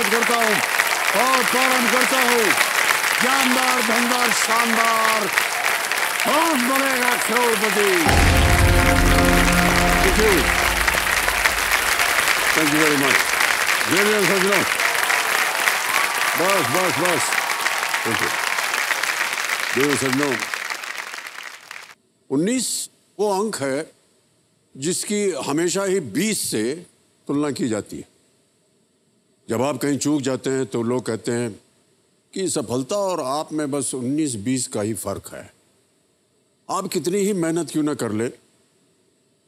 स्वागत करता हूँ और प्रारंभ करता हूँ। जानदार, धनदार, शानदार, Kaun Banega Crorepati. Thank you very much. देवियों सज्जनों, बस बस बस। Thank you. देवियों सज्जनों, 19 वो अंक है जिसकी हमेशा ही 20 से तुलना की जाती है। जब आप कहीं चूक जाते हैं तो लोग कहते हैं कि सफलता और आप में बस 19-20 का ही फर्क है। आप कितनी ही मेहनत क्यों ना कर ले,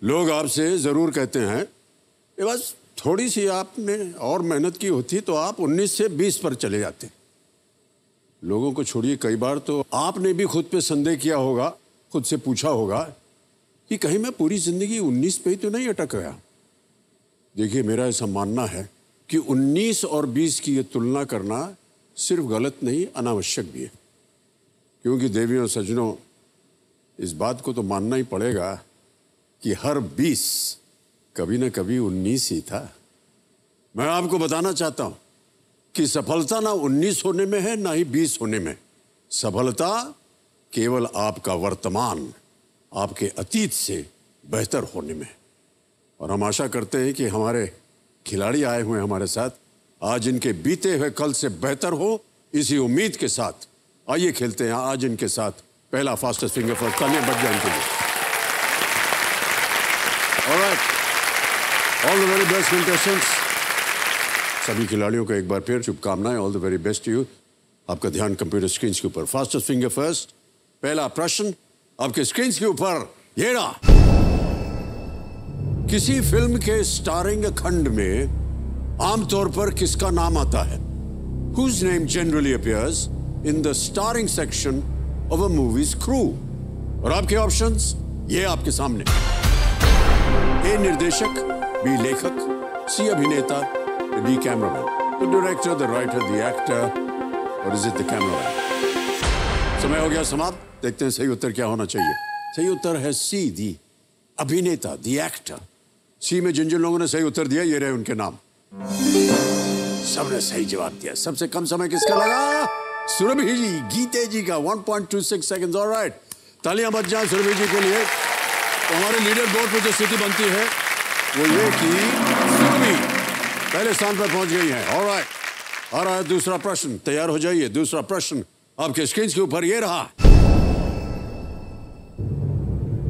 लोग आपसे जरूर कहते हैं कि बस थोड़ी सी आपने और मेहनत की होती तो आप 19 से 20 पर चले जाते। लोगों को छोड़िए, कई बार तो आपने भी खुद पे संदेह किया होगा, खुद से पूछा होगा कि कहीं मैं पूरी जिंदगी 19 पे ही तो नहीं अटक गया। देखिए, मेरा ऐसा मानना है कि 19 और 20 की ये तुलना करना सिर्फ गलत नहीं, अनावश्यक भी है। क्योंकि देवियों और सज्जनों, इस बात को तो मानना ही पड़ेगा कि हर 20 कभी ना कभी 19 ही था। मैं आपको बताना चाहता हूं कि सफलता ना 19 होने में है, ना ही 20 होने में। सफलता केवल आपका वर्तमान, आपके अतीत से बेहतर होने में। और हम आशा करते हैं कि हमारे खिलाड़ी आए हुए हमारे साथ आज इनके बीते हुए कल से बेहतर हो, इसी उम्मीद के साथ आइए खेलते हैं आज इनके साथ पहला फास्टेस्ट फिंगर फर्स्ट। तालियां बज जाएं इनके लिए। Alright, all the very best contestants. सभी खिलाड़ियों को एक बार फिर शुभकामनाएं। All the very best to you. आपका ध्यान कंप्यूटर स्क्रीन के ऊपर। फास्टेस्ट फिंगर फर्स्ट, पहला प्रश्न आपके स्क्रीन के ऊपर ये रहा। किसी फिल्म के स्टारिंग खंड में आमतौर पर किसका नाम आता है? Whose name generally appears in the starring section of a movie's crew? और आपके ऑप्शंस ये आपके सामने। ए निर्देशक, बी लेखक, सी अभिनेता, D cameraman. The director, the writer, the actor, और इज इट द कैमरामैन? समय हो गया समाप्त। देखते हैं सही उत्तर क्या होना चाहिए। सही उत्तर है सी, दी अभिनेता, दी एक्टर। सी में जिन जिन लोगों ने सही उत्तर दिया ये रहे उनके नाम। सबने सही जवाब दिया। सबसे कम समय किसका लगा? सुरभि जी, गीते जी का 1.26 सेकंड्स। ऑलराइट, तालियां बज जाएं सुरभि जी के लिए। तो हमारे लीडर बोर्ड पर जो स्थिति बनती है वो ये कि सुरभि पहले स्थान पर पहुंच गई है। ऑलराइट, आ रहा है दूसरा प्रश्न। तैयार हो जाइए। दूसरा प्रश्न आपके स्क्रीन के ऊपर ये रहा।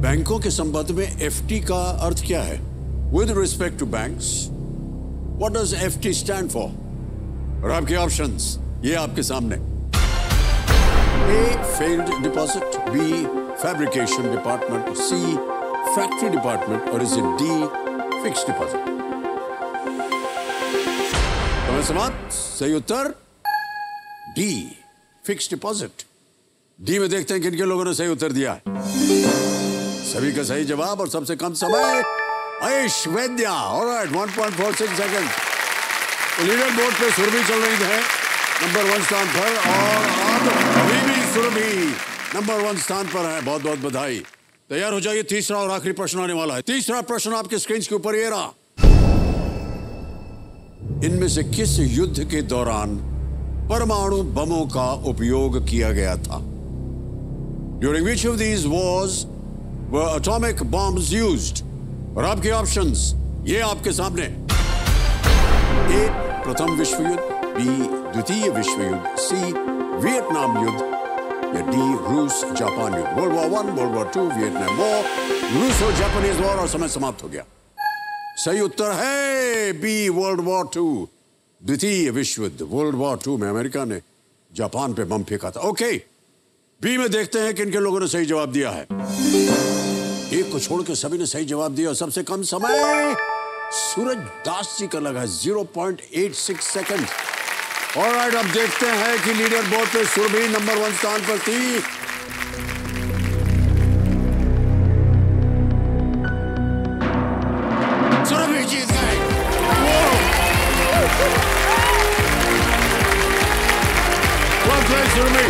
बैंकों के संबंध में एफटी का अर्थ क्या है? With respect to banks, what does FT stand for? और आपके ऑप्शंस ये आपके सामने। A, failed deposit, B, fabrication department, C, factory department, और is it D, fixed deposit? समय समाप्त। सही उत्तर D, fixed deposit। D में देखते हैं किन किन लोगों ने सही उत्तर दिया है। सभी का सही जवाब और सबसे कम समय आयुष वैद्या। Alright, 1.46 second. तो लीडर बोर्ड पे सुरभि चल रही है नंबर 1 स्थान पर, और अब अभी भी सुरभि नंबर 1 स्थान पर है। बहुत बहुत बधाई। तैयार हो जाइए। तीसरा और आखिरी प्रश्न आने वाला है। तीसरा प्रश्न आपके स्क्रीन के ऊपर ये रहा। इनमें से किस युद्ध के दौरान परमाणु बमों का उपयोग किया गया था? During which of these wars were atomic bombs used? और आपके ऑप्शंस ये आपके सामने। ए, प्रथम विश्व युद्ध, बी, द्वितीय विश्व युद्ध, सी, वियतनाम युद्ध, या डी, रूस जापान युद्ध। World war 1, world war 2, Vietnam war, रूस और जापानीज वॉर। और समय समाप्त हो गया। सही उत्तर है बी, वर्ल्ड वॉर 2, द्वितीय विश्व युद्ध। वर्ल्ड वॉर 2 में अमेरिका ने जापान पे बम फेंका था। ओके, बी में देखते हैं किन किन लोगों ने सही जवाब दिया है। एक को छोड़ के सभी ने सही जवाब दिया। और सबसे कम समय सूरज दास जी का लगा 0.86 सेकंड। ऑलराइट, अब देखते हैं कि लीडर बोर्ड पे सुरभि नंबर 1 स्थान पर थी। सुरभि जीत गए। सुरभि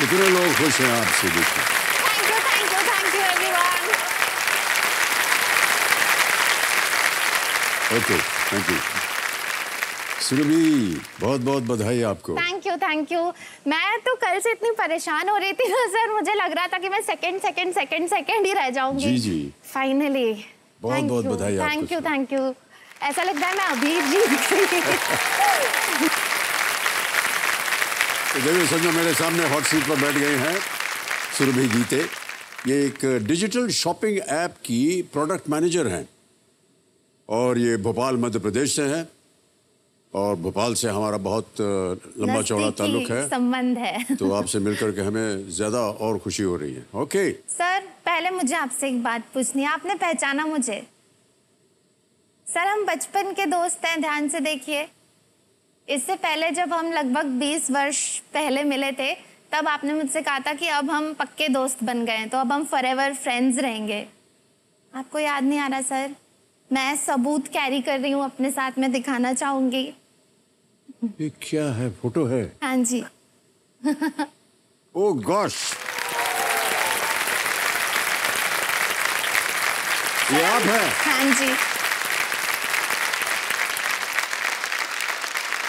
कितने लोग खुश हैं आपसे देखिए। Thank you everyone. Okay, thank you. Surabhi, बहुत बहुत बधाई आपको। Thank you. मैं तो कल से इतनी परेशान हो रही थी ना सर, मुझे लग रहा था कि मैं सेकंड ही रह जाऊंगी। जी जी। फाइनली। बहुत बहुत बधाई आपको। Thank you. ऐसा लगता है मैं अभी जीत गई। तो देखिए संजय मेरे सामने हॉट सीट पर बैठ गए हैं सुरभि गीते। ये एक डिजिटल शॉपिंग ऐप की प्रोडक्ट मैनेजर हैं और ये भोपाल मध्य प्रदेश से हैं और भोपाल से हमारा बहुत लंबा चौड़ा ताल्लुक है, संबंध है। तो आपसे मिलकर के हमें ज्यादा और खुशी हो रही है। ओके सर, पहले मुझे आपसे एक बात पूछनी है। आपने पहचाना मुझे? सर, हम बचपन के दोस्त हैं, ध्यान से देखिए। इससे पहले जब हम लगभग 20 वर्ष पहले मिले थे, तब आपने मुझसे कहा था कि अब हम पक्के दोस्त बन गए हैं, तो अब हम फॉरएवर फ्रेंड्स रहेंगे। आपको याद नहीं आ रहा सर? मैं सबूत कैरी कर रही हूँ अपने साथ में, दिखाना चाहूंगी। ये क्या है? फोटो है? हाँ जी। ओह गॉश, ये आप है? हाँ जी।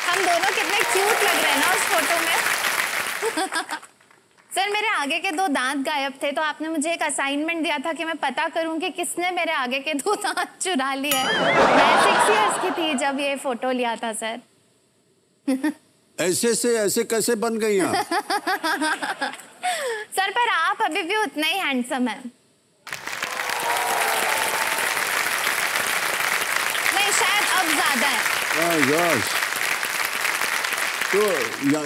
हम दोनों कितने क्यूट लग रहे हैं ना उस फोटो में। सर, मेरे आगे के 2 दांत गायब थे, तो आपने मुझे एक असाइनमेंट दिया था कि मैं पता करूं कि किसने मेरे आगे के 2 दांत चुरा लिए हैं। मैं 6 इयर्स की थी जब ये फोटो लिया था सर। ऐसे से ऐसे कैसे बन गई आप? सर, पर आप अभी भी उतना ही हैंडसम हैं। नहीं, शायद अब ज्यादा है। gosh. तो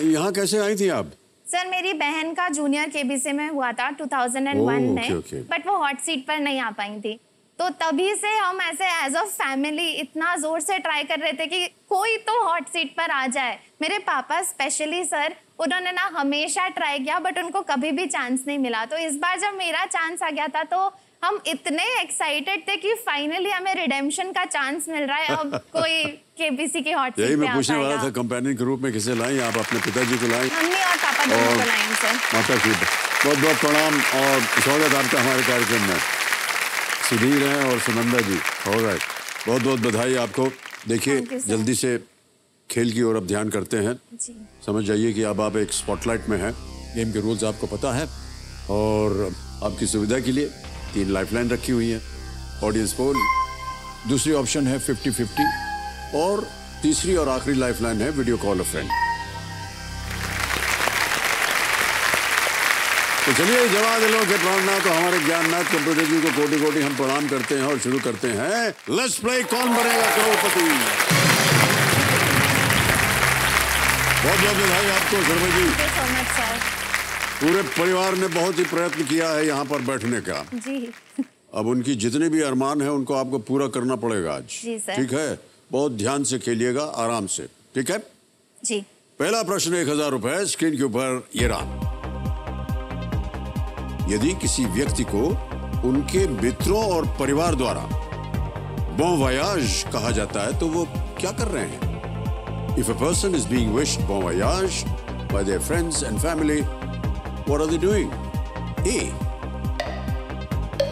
यहाँ कैसे आई थी आप? सर, मेरी बहन का जूनियर केबीसी में हुआ था 2001 में, बट वो हॉट सीट पर नहीं आ पाई थी। तो तभी से हम ऐसे एज अ फैमिली इतना जोर से ट्राई कर रहे थे कि कोई तो हॉट सीट पर आ जाए। मेरे पापा स्पेशली सर, उन्होंने ना हमेशा ट्राई किया, बट उनको कभी भी चांस नहीं मिला। तो इस बार जब मेरा चांस आ गया था, तो हम इतने एक्साइटेड थे कि फाइनली हमें रिडेम्पशन का चांस मिल रहा है। अब कोई केबीसी की हॉट सीट पे आ यही मैं पूछने वाला था, कंपेनियन के रूप में किसे लाई आप? अपने पिताजी को लाई? मम्मी और पापा दोनों को लाएं सर। माता की बहुत बहुत प्रणाम और स्वागत आपका हमारे कार्यक्रम में। सुधीर हैं और सुनंदा जी। ऑलराइट, बहुत बहुत बधाई आपको। देखिए जल्दी से खेल की ओर अब ध्यान करते हैं। समझ जाइए कि अब आप एक स्पॉटलाइट में हैं। गेम के रूल्स आपको पता है और आपकी सुविधा के लिए 3 लाइफलाइन रखी हुई है। ऑडियंस पोल, दूसरी ऑप्शन है 50-50 और तीसरी और आखिरी लाइफलाइन है वीडियो कॉल अ फ्रेंड। तो चलिए, जवाब दिलों के प्राणनाथ तो हमारे ज्ञाननाथ कंप्यूटर जी को कोटि कोटि हम प्रणाम करते हैं और शुरू करते हैं लेट्स प्ले कौन बनेगा करोड़पति। बहुत बहुत बधाई आपको Sharma ji. so much, sir. पूरे परिवार ने बहुत ही प्रयत्न किया है यहाँ पर बैठने का जी। अब उनकी जितने भी अरमान है उनको आपको पूरा करना पड़ेगा आज। जी सर। ठीक है, बहुत ध्यान से खेलिएगा, आराम से। ठीक है जी। पहला प्रश्न 1000 रुपए स्क्रीन के ऊपर ये रहा। यदि किसी व्यक्ति को उनके मित्रों और परिवार द्वारा bon voyage कहा जाता है तो वो क्या कर रहे हैं? If a person is being wished bon voyage by their friends and family, what are they doing? A.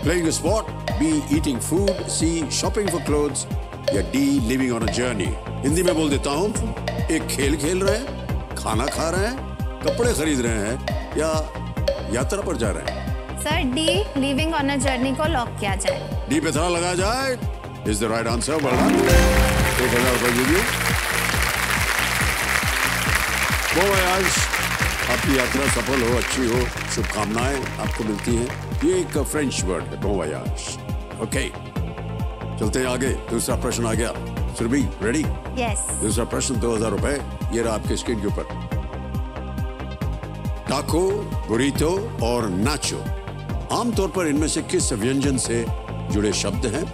Playing a sport. B. Eating food. C. Shopping for clothes. या D. Living on a journey. Hindi में बोल देता हूँ, एक खेल खेल रहे हैं, खाना खा रहे हैं, कपड़े खरीद रहे हैं या यात्रा पर जा रहे हैं। Sir, D living on a journey को लॉक किया जाए। डी पे ताला लगा जाए। Is the right answer. Well done. 1000 रुपए दीजिए। bon voyage, आपकी यात्रा सफल हो, अच्छी हो, शुभकामनाएं आपको मिलती हैं। ये एक फ्रेंच वर्ड है bon voyage। ओके, चलते हैं आगे। दूसरा प्रश्न आ गया। सुरभि रेडी? यस। दूसरा प्रश्न 2000 रुपए, ये रहा आपके स्क्रीन के ऊपर। टाको, बुरीतो और नाचो आमतौर पर इनमें से किस व्यंजन से जुड़े शब्द हैं?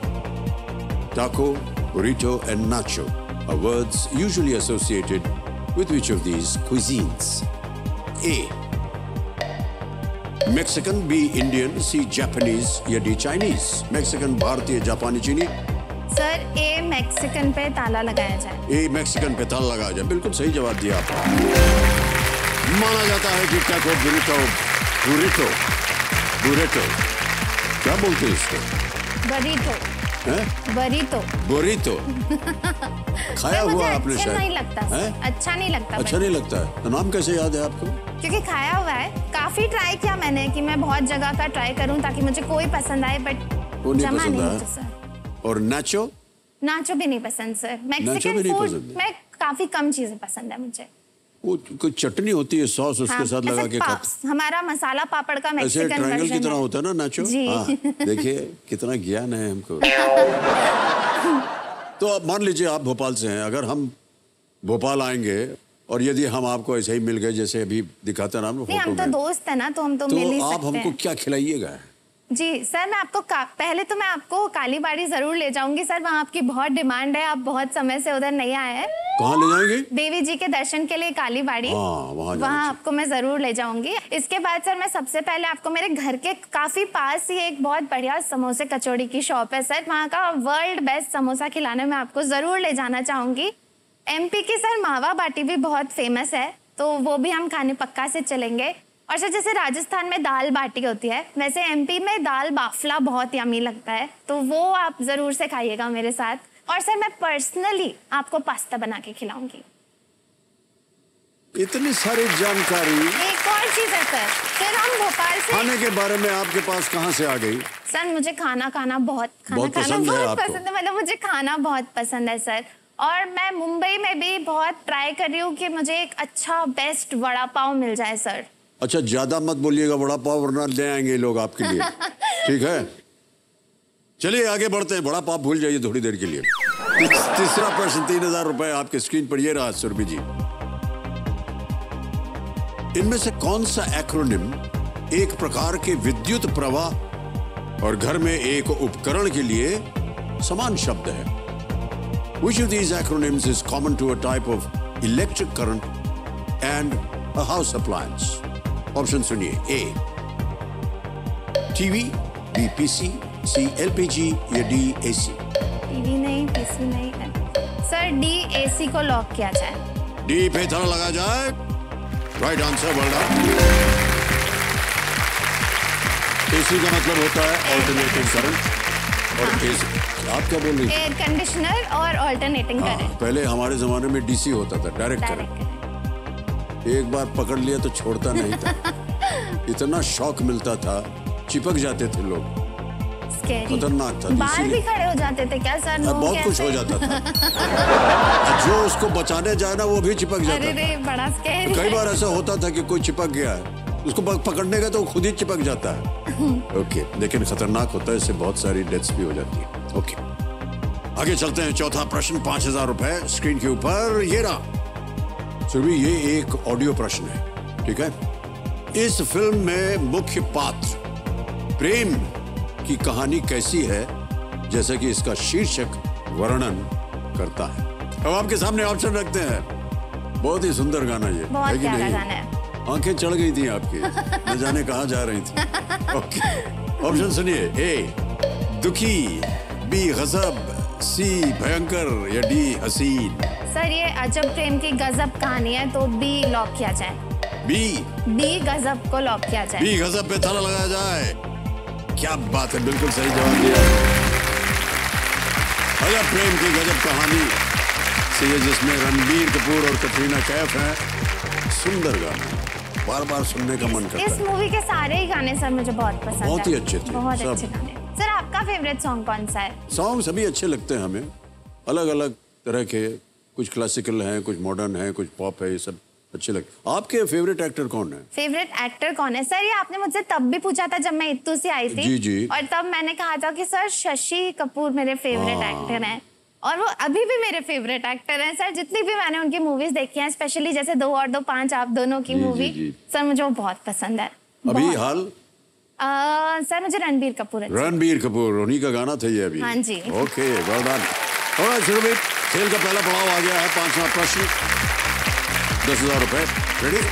Taco, burrito and nacho are words usually associated with which of these cuisines? A. Mexican, B. Indian, C. Japanese या D. Chinese? Mexican, भारतीय, जापानी, चीनी? सर, ए मैक्सिकन पे ताला लगाया जाए। ए मैक्सिकन पे ताला लगाया जाए। बिल्कुल सही जवाब दिया आपने। माना जाता है कि टैको बुरिटो क्या बोलते हैं इसको? बुरिटो खाया हुआ आपने शायद? नहीं लगता अच्छा नहीं लगता। अच्छा नहीं लगता है तो नाम कैसे याद है आपको? क्योंकि खाया हुआ है। काफी ट्राई किया मैंने कि मैं बहुत जगह का ट्राई करूं ताकि मुझे कोई पसंद आए, बट वो नहीं जमा पसंद नहीं आया। मुझे सर। और नाचो भी नहीं पसंद सर। मैक्सिकन भी नहीं फूड पसंद है? में काफी कम चीजें पसंद है मुझे। वो कोई चटनी होती है सॉस उसके साथ लगा के खाते। हमारा मसाला पापड़ का ऐसे मैक्सिकन ट्रायंगल की वर्जन तरह है। होता है ना नाचो। जी। हाँ, देखिए कितना ज्ञान है हमको। तो अब मान लीजिए आप भोपाल से हैं, अगर हम भोपाल आएंगे और यदि हम आपको ऐसे ही मिल गए जैसे अभी दिखाते ना हम नहीं, हम तो दोस्त है ना, तो हम तो मिल ही तो आप सकते हमको हैं। क्या खिलाइएगा? जी सर, मैं आपको पहले तो मैं आपको कालीबाड़ी जरूर ले जाऊंगी सर। वहाँ आपकी बहुत डिमांड है, आप बहुत समय से उधर नहीं आए हैं। कहाँ ले जाएंगे? देवी जी के दर्शन के लिए कालीबाड़ी। वहाँ आपको मैं जरूर ले जाऊंगी। इसके बाद सर मैं सबसे पहले आपको मेरे घर के काफी पास ही एक बहुत बढ़िया समोसे कचौड़ी की शॉप है सर। वहाँ का वर्ल्ड बेस्ट समोसा खिलाने में आपको जरूर ले जाना चाहूंगी। MP की सर मावा बाटी भी बहुत फेमस है, तो वो भी हम खाने पक्का से चलेंगे। और सर जैसे राजस्थान में दाल बाटी होती है, वैसे MP में दाल बाफला बहुत यमी लगता है, तो वो आप जरूर से खाइएगा मेरे साथ। और सर मैं पर्सनली आपको पास्ता बना के खिलाऊंगी। इतनी सारी जानकारी। एक और चीज है सर, फिर हम भोपाल से खाने के बारे में आपके पास कहाँ से आ गई? सर मुझे खाना खाना बहुत पसंद है। मतलब मुझे खाना बहुत पसंद है सर। और मैं मुंबई में भी बहुत ट्राई कर रही हूँ कि मुझे एक अच्छा बेस्ट वड़ा पाव मिल जाए सर। अच्छा, ज्यादा मत बोलिएगा वड़ा पाव, वरना ले आएंगे लोग आपके लिए। ठीक है, चलिए आगे बढ़ते हैं। बड़ा पाव भूल जाइए थोड़ी देर के लिए। तीसरा प्रश्न, 3000 रुपए आपके स्क्रीन पर ये रहा सुरभि जी। इनमें से कौन सा एक्रोनिम एक प्रकार के विद्युत प्रवाह और घर में एक उपकरण के लिए समान शब्द है? Which of these acronyms is common to a type of electric current and a house appliance? Option सुनिए। A TV, B PC, C LPG या D AC? टीवी नहीं, PC नहीं है सर। D AC को लॉक किया जाए। D पे थोड़ा लगा जाए। Right answer, well done. AC का मतलब होता है ऑल्टरनेटिंग करंट। और AC आप क्या बोल रही हैं? एयर कंडीशनर और ऑल्टरनेटिंग करंट। पहले हमारे जमाने में DC होता था, डायरेक्ट करंट। एक बार पकड़ लिया तो छोड़ता नहीं था। इतना शॉक मिलता था, चिपक जाते थे लोग। खतरनाक था। बाहर भी खड़े हो जाते थे क्या सर? बहुत कुछ हो जाता था। जो उसको बचाने जाए ना वो भी चिपक जाता था। बड़ा स्कैरी। कई बार ऐसा होता था कि कोई चिपक गया है, उसको पकड़ने का तो वो खुद ही चिपक जाता है। ओके, लेकिन खतरनाक होता है, इससे बहुत सारी डेथ्स भी हो जाती है। ओके, आगे चलते हैं। चौथा प्रश्न, 5000 रुपए स्क्रीन के ऊपर ये रहा। सुरभि, ये एक ऑडियो प्रश्न है, ठीक है? इस फिल्म में मुख्य पात्र प्रेम की कहानी कैसी है, जैसा कि इसका शीर्षक वर्णन करता है? अब आपके सामने ऑप्शन रखते हैं। बहुत ही सुंदर गाना ये, बहुत प्यारा गाना है। आंखें चढ़ गई थी आपकी, न जाने कहाँ जा रही थी। ओके, ऑप्शन सुनिए। ए दुखी, बी गजब, सी भयंकर या डी हसीन? सर ये अजब प्रेम की गजब कहानी है, तो बी लॉक किया जाए। बी गजब को लॉक किया जाए। बी गजब पे ताला लगाया जाए। क्या बात है, बिल्कुल सही जवाब दिया। अजब प्रेम की गजब कहानी से ये, जिसमें रणबीर कपूर और कटरीना कैफ हैं। सुंदर गाना, बार बार सुनने का मन करता है। इस मूवी के सारे ही गाने सर मुझे बहुत पसंद है। बहुत ही अच्छे थे, बहुत सब। अच्छे गाने। सर आपका फेवरेट सॉन्ग कौन सा है? सॉन्ग सभी अच्छे लगते हैं हमें, अलग अलग तरह के। कुछ क्लासिकल हैं, कुछ मॉडर्न हैं, कुछ पॉप है, ये सब अच्छे लगते। आपके फेवरेट एक्टर कौन है? फेवरेट एक्टर कौन है सर? ये आपने मुझसे तब भी पूछा था जब मैं इत्तू से आई थी। जी जी। और तब मैंने कहा था कि सर शशि कपूर मेरे फेवरेट एक्टर हैं, और वो अभी भी मेरे फेवरेट एक्टर हैं सर। जितनी भी मैंने उनकी मूवीज देखी हैं, स्पेशली जैसे 2 और 2 5 आप दोनों की मूवी, सर मुझे वो बहुत पसंद है। अभी हाल सर मुझे रणबीर कपूर है। रणबीर कपूर, उन्हीं का गाना था ये अभी। हाँ जी। Okay, well done. और सुरभि, खेल का पहला पड़ाव आ गया है। 5वां प्रश्न, 10,000 रुपए। रेडी?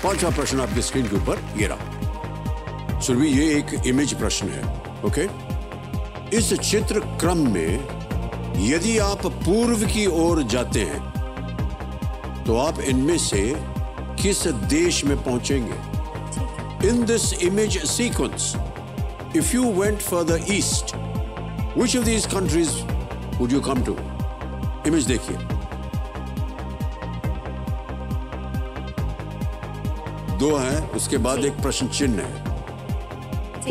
5वां प्रश्न आपकी स्क्रीन के ऊपर ये रहा। सुरभि, ये एक इमेज प्रश्न है। ओके, इस चित्र क्रम में यदि आप पूर्व की ओर जाते हैं तो आप इनमें से किस देश में पहुंचेंगे। In this image sequence, if you went further east, which of these countries would you come to? Image देखिए, दो हैं, उसके बाद एक प्रश्न चिन्ह है,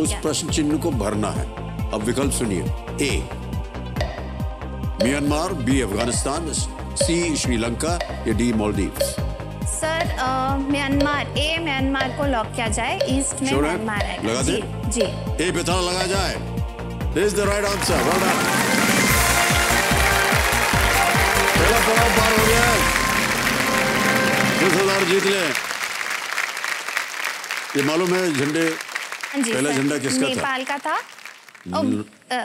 उस प्रश्न चिन्ह को भरना है। अब विकल्प सुनिए, ए म्यांमार, बी अफगानिस्तान, सी श्रीलंका या डी मालदीव्स। सर म्यांमार, ए म्यांमार को लॉक किया जाए, ईस्ट में म्यांमार है। लगा दे? जी। ए पे ताला लगा जाए। This is the right answer. Well done. पहला पड़ाव पार हो गया, 10,000 जीत ले। ये मालूम है झंडे, पहला झंडा किसका था? नेपाल का था,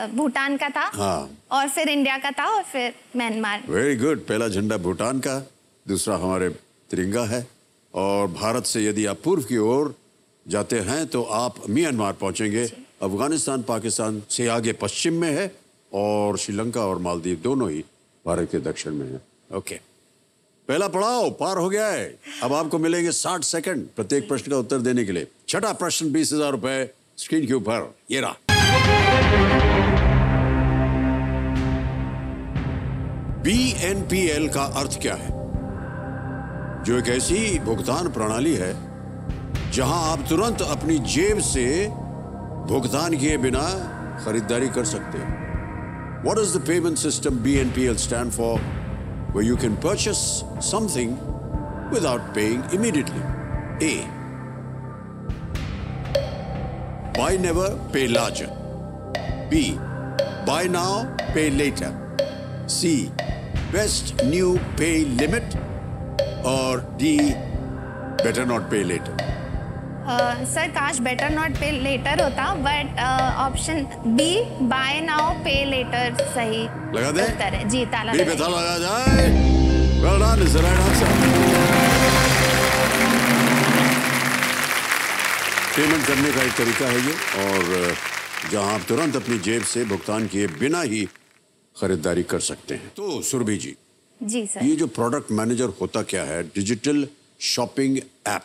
भूटान का था, हाँ, और फिर इंडिया का था, और फिर म्यांमार। Very good. पहला झंडा भूटान का, दूसरा हमारे तिरंगा है। और भारत से यदि आप पूर्व की ओर जाते हैं तो आप म्यांमार पहुंचेंगे। अफगानिस्तान पाकिस्तान से आगे पश्चिम में है, और श्रीलंका और मालदीव दोनों ही भारत के दक्षिण में है। ओके, पहला पड़ाव पार हो गया है। अब आपको मिलेंगे 60 सेकंड प्रत्येक प्रश्न का उत्तर देने के लिए। छठा प्रश्न 20,000 रुपए स्क्रीन के ऊपर, ये रहा। BNPL का अर्थ क्या है? जो एक ऐसी भुगतान प्रणाली है जहां आप तुरंत अपनी जेब से भुगतान किए बिना खरीदारी कर सकते हैं। What does the payment system BNPL stand for? Where you can purchase something without paying immediately. A. Buy never, pay larger. B. Buy now, pay later. C. Best new pay limit. Or D. Better not pay later. Sir काश better not pay later होता, but option B buy now pay later सही लगा दे? उत्तर है जी। ताला B पे ताला लगा जाए। Well done, is the right answer. Payment करने का एक तरीका है ये, और जहां आप तुरंत अपनी जेब से भुगतान किए बिना ही खरीदारी कर सकते हैं। तो सुरभि जी, जी सर, ये जो प्रोडक्ट मैनेजर होता क्या है, डिजिटल शॉपिंग ऐप,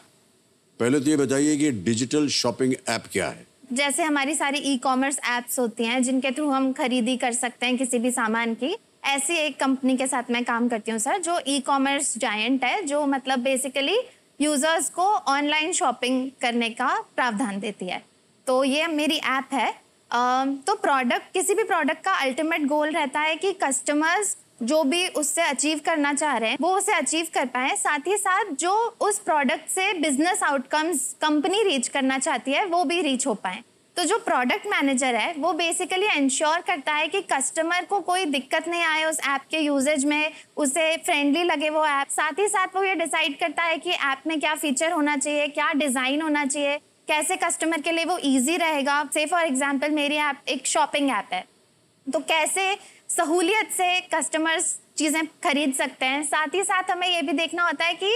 पहले तो ये बताइए कि डिजिटल शॉपिंग ऐप क्या है? जैसे हमारी सारी ई कॉमर्स एप्स होती हैं जिनके थ्रू हम खरीदी कर सकते हैं किसी भी सामान की, ऐसी एक कंपनी के साथ मैं काम करती हूँ सर, जो ई कॉमर्स जायंट है, जो मतलब बेसिकली यूजर्स को ऑनलाइन शॉपिंग करने का प्रावधान देती है। तो ये मेरी ऐप है। तो प्रोडक्ट, किसी भी प्रोडक्ट का अल्टीमेट गोल रहता है कि कस्टमर्स जो भी उससे अचीव करना चाह रहे हैं वो उसे अचीव कर पाए, साथ ही साथ जो उस प्रोडक्ट से बिजनेस आउटकम्स कंपनी रीच करना चाहती है वो भी रीच हो पाए। तो जो प्रोडक्ट मैनेजर है वो बेसिकली इंश्योर करता है कि कस्टमर को कोई दिक्कत नहीं आए उस ऐप के यूजेज में, उसे फ्रेंडली लगे वो ऐप। साथ ही साथ वो ये डिसाइड करता है कि ऐप में क्या फीचर होना चाहिए, क्या डिजाइन होना चाहिए, कैसे कस्टमर के लिए वो ईजी रहेगा। से फॉर एग्जाम्पल मेरी ऐप एक शॉपिंग ऐप है, तो कैसे सहूलियत से कस्टमर्स चीज़ें खरीद सकते हैं। साथ ही साथ हमें ये भी देखना होता है कि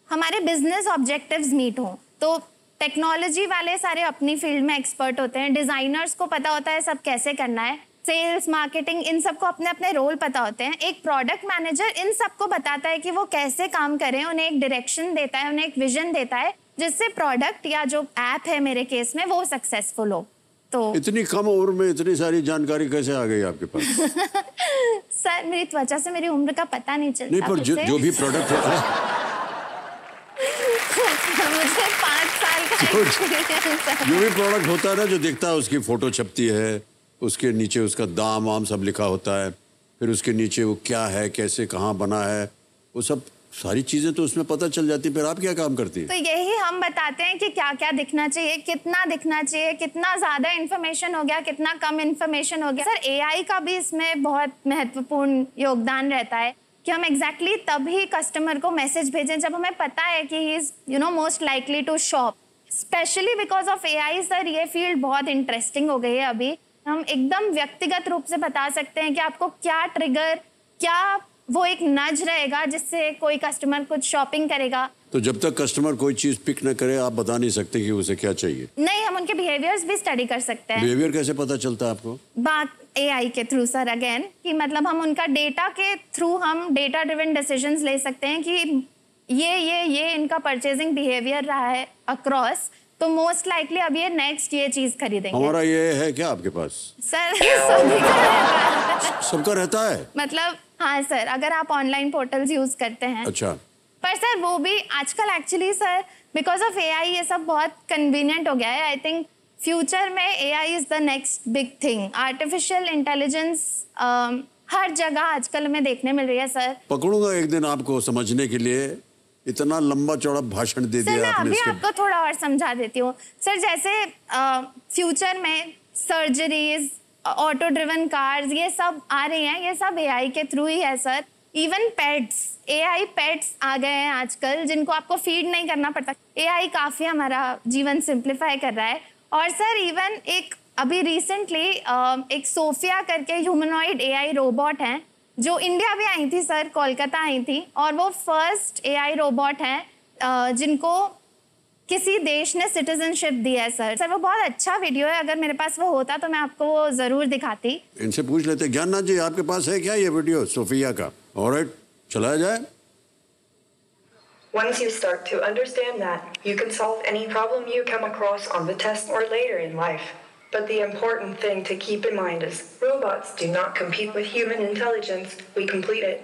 हमारे बिजनेस ऑब्जेक्टिव्स मीट हों। तो टेक्नोलॉजी वाले सारे अपनी फील्ड में एक्सपर्ट होते हैं, डिज़ाइनर्स को पता होता है सब कैसे करना है, सेल्स मार्केटिंग इन सबको अपने अपने रोल पता होते हैं। एक प्रोडक्ट मैनेजर इन सबको बताता है कि वो कैसे काम करें, उन्हें एक डायरेक्शन देता है, उन्हें एक विजन देता है, जिससे प्रोडक्ट या जो ऐप है मेरे केस में वो सक्सेसफुल हो। तो इतनी कम उम्र में इतनी सारी जानकारी कैसे आ गई आपके पास? सर मेरी त्वचा से मेरी उम्र का पता नहीं चलता। नहीं, पर जो भी प्रोडक्ट मुझे 5 साल का जो भी प्रोडक्ट होता है ना, जो दिखता है उसकी फोटो छपती है, उसके नीचे उसका दाम वाम सब लिखा होता है, फिर उसके नीचे वो क्या है, कैसे, कहाँ बना है, वो सब सारी चीजें तो उसमें पता चल जाती है। फिर आप क्या काम करती है? तो यही हम बताते हैं कि क्या क्या दिखना चाहिए, कितना दिखना चाहिए, कितना ज्यादा इन्फॉर्मेशन हो गया, कितना कम इन्फॉर्मेशन हो गया। सर एआई का भी इसमें बहुत महत्वपूर्ण योगदान रहता है कि हम एग्जैक्टली तभी कस्टमर को मैसेज भेजें जब हमें पता है कि he is most likely to shop. Specially because of AI sir ये फील्ड बहुत इंटरेस्टिंग हो गई है। अभी हम एकदम व्यक्तिगत रूप से बता सकते हैं कि आपको क्या ट्रिगर, क्या वो एक नज रहेगा जिससे कोई कस्टमर कुछ शॉपिंग करेगा। तो जब तक कस्टमर कोई चीज पिक न करे आप बता नहीं सकते कि उसे क्या चाहिए? नहीं, हम उनके बिहेवियर्स भी स्टडी कर सकते हैं। बिहेवियर कैसे पता चलता है आपको? बात एआई के थ्रू सर, अगेन कि मतलब हम उनका डेटा के थ्रू हम डेटा ड्रिवन डिसीजंस ले सकते हैं कि ये इनका परचेजिंग बिहेवियर रहा है अक्रॉस, तो मोस्ट लाइकली अब ये नेक्स्ट ये चीज खरीदेंगे। हमारा ये है क्या आपके पास? सर सभी का रहता है। सबका रहता है मतलब हाँ सर, अगर आप ऑनलाइन पोर्टल्स यूज करते हैं। अच्छा। पर सर वो भी आजकल actually sir because of AI ये सब बहुत कन्वीनियंट हो गया है। आई थिंक फ्यूचर में AI is the next big thing. Artificial intelligence हर जगह आजकल में देखने मिल रही है सर। पकड़ूंगा एक दिन आपको समझने के लिए, इतना लंबा चौड़ा भाषण दे दिया आपने। अभी आपको थोड़ा और समझा देती हूँ सर। जैसे फ्यूचर में सर्जरीज, ऑटो ड्रिवन कार्स, ये सब आ रही हैं, ये सब एआई के थ्रू ही है sir. Even pets, AI pets आ गए हैं आजकल जिनको आपको फीड नहीं करना पड़ता। एआई काफी हमारा जीवन सिंप्लीफाई कर रहा है। और सर इवन एक अभी रिसेंटली एक सोफिया करके ह्यूमनॉइड एआई रोबोट हैं जो इंडिया भी आई थी सर, कोलकाता आई थी, और वो फर्स्ट एआई रोबोट हैं जिनको किसी देश ने सिटीजनशिप दी है सर। सर वो बहुत अच्छा वीडियो है, अगर मेरे पास वो होता तो मैं आपको वो जरूर दिखाती। इनसे पूछ लेते। ज्ञाननाथ जी आपके पास है क्या ये वीडियो सोफिया का? ऑलराइट, चलाया जाए। Once you start to understand that, you can solve any problem you come across on the test or later in life. But the important thing to keep in mind is robots do not compete with human intelligence, we complete it.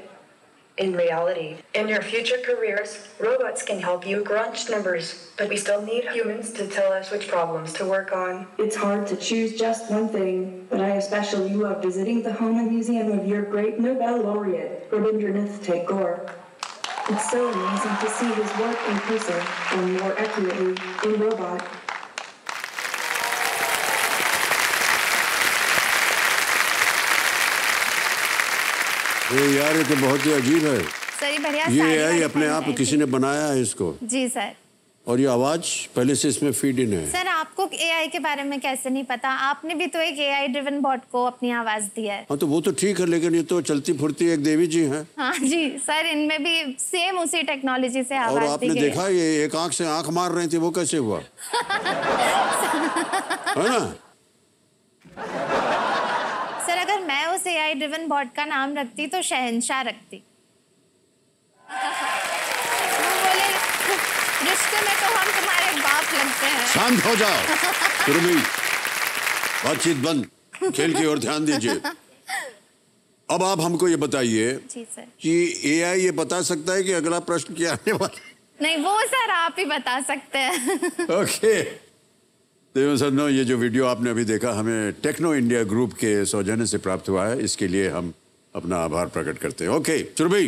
In reality, in your future careers, robots can help you crunch numbers, but we still need humans to tell us which problems to work on. It's hard to choose just one thing, but I especially love visiting the home and museum of your great Nobel laureate, Rabindranath Tagore. It's so amazing to see his work in person, or more accurately, in robot. यार ये तो बहुत ही अजीब है sir. बढ़िया। ये AI अपने आप किसी ने बनाया है इसको? जी सर। और ये आवाज पहले से इसमें फीड इन है। सर आपको एआई के बारे में कैसे नहीं पता? आपने भी तो एक एआई ड्रिवन बॉट को अपनी आवाज दी है। हाँ तो वो तो ठीक है, लेकिन ये तो चलती फुर्ती एक देवी जी हैं। हाँ जी सर, इनमें भी सेम उसी टेक्नोलॉजी से आवाज दी गई। और आपने देखा ये एक आंख से आंख मार रही थी, वो कैसे हुआ? है ना? सर अगर मैं उस एआई ड्रिवन बॉट का नाम रखती तो शहंशाह रखती। वो बोले रिश्ते में तो हम तुम्हारे बाप लगते हैं। शांत हो जाओ सुरभि, बातचीत बंद, खेल की ओर ध्यान दीजिए। अब आप हमको ये बताइए जी सर कि एआई ये बता सकता है कि अगला प्रश्न क्या आने वाला? नहीं, वो सर आप ही बता सकते हैं। ओके तो सर नो, ये जो वीडियो आपने अभी देखा हमें टेक्नो इंडिया ग्रुप के सौजन्य से प्राप्त हुआ है, इसके लिए हम अपना आभार प्रकट करते हैं। Okay Surabhi,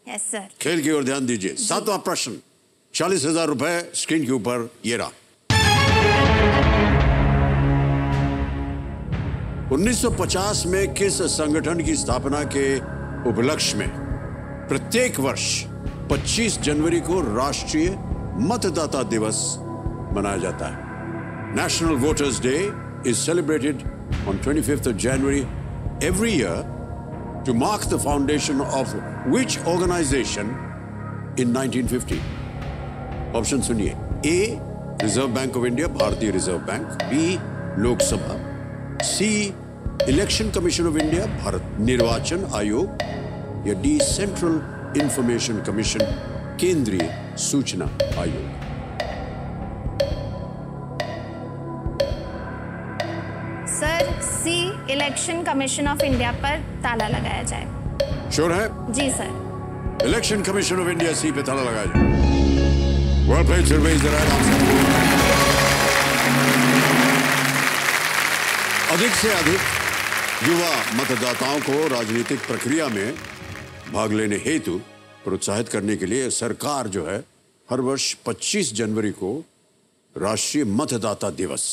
yes sir. खेल की ओर ध्यान दीजिए। 7वां प्रश्न, 40,000 रुपए स्क्रीन के ऊपर ये रहा। 1950 में किस संगठन की स्थापना के उपलक्ष्य में प्रत्येक वर्ष 25 जनवरी को राष्ट्रीय मतदाता दिवस मनाया जाता है? National Voters Day is celebrated on 25th of January every year to mark the foundation of which organization in 1950? Option सुनिए। A. Reserve Bank of India, भारतीय रिजर्व बैंक। B. लोक सभा। C. Election Commission of India, Bharat निर्वाचन आयोग। या D. Central Information Commission, केंद्रीय सूचना आयोग। Sir C, election commission of India पर ताला लगाया जाए। श्योर है? जी sir. Election commission of India C पे ताला लगाया जाए। Well played, Survey is the right answer. अधिक से अधिक युवा मतदाताओं को राजनीतिक प्रक्रिया में भाग लेने हेतु प्रोत्साहित करने के लिए सरकार जो है हर वर्ष 25 जनवरी को राष्ट्रीय मतदाता दिवस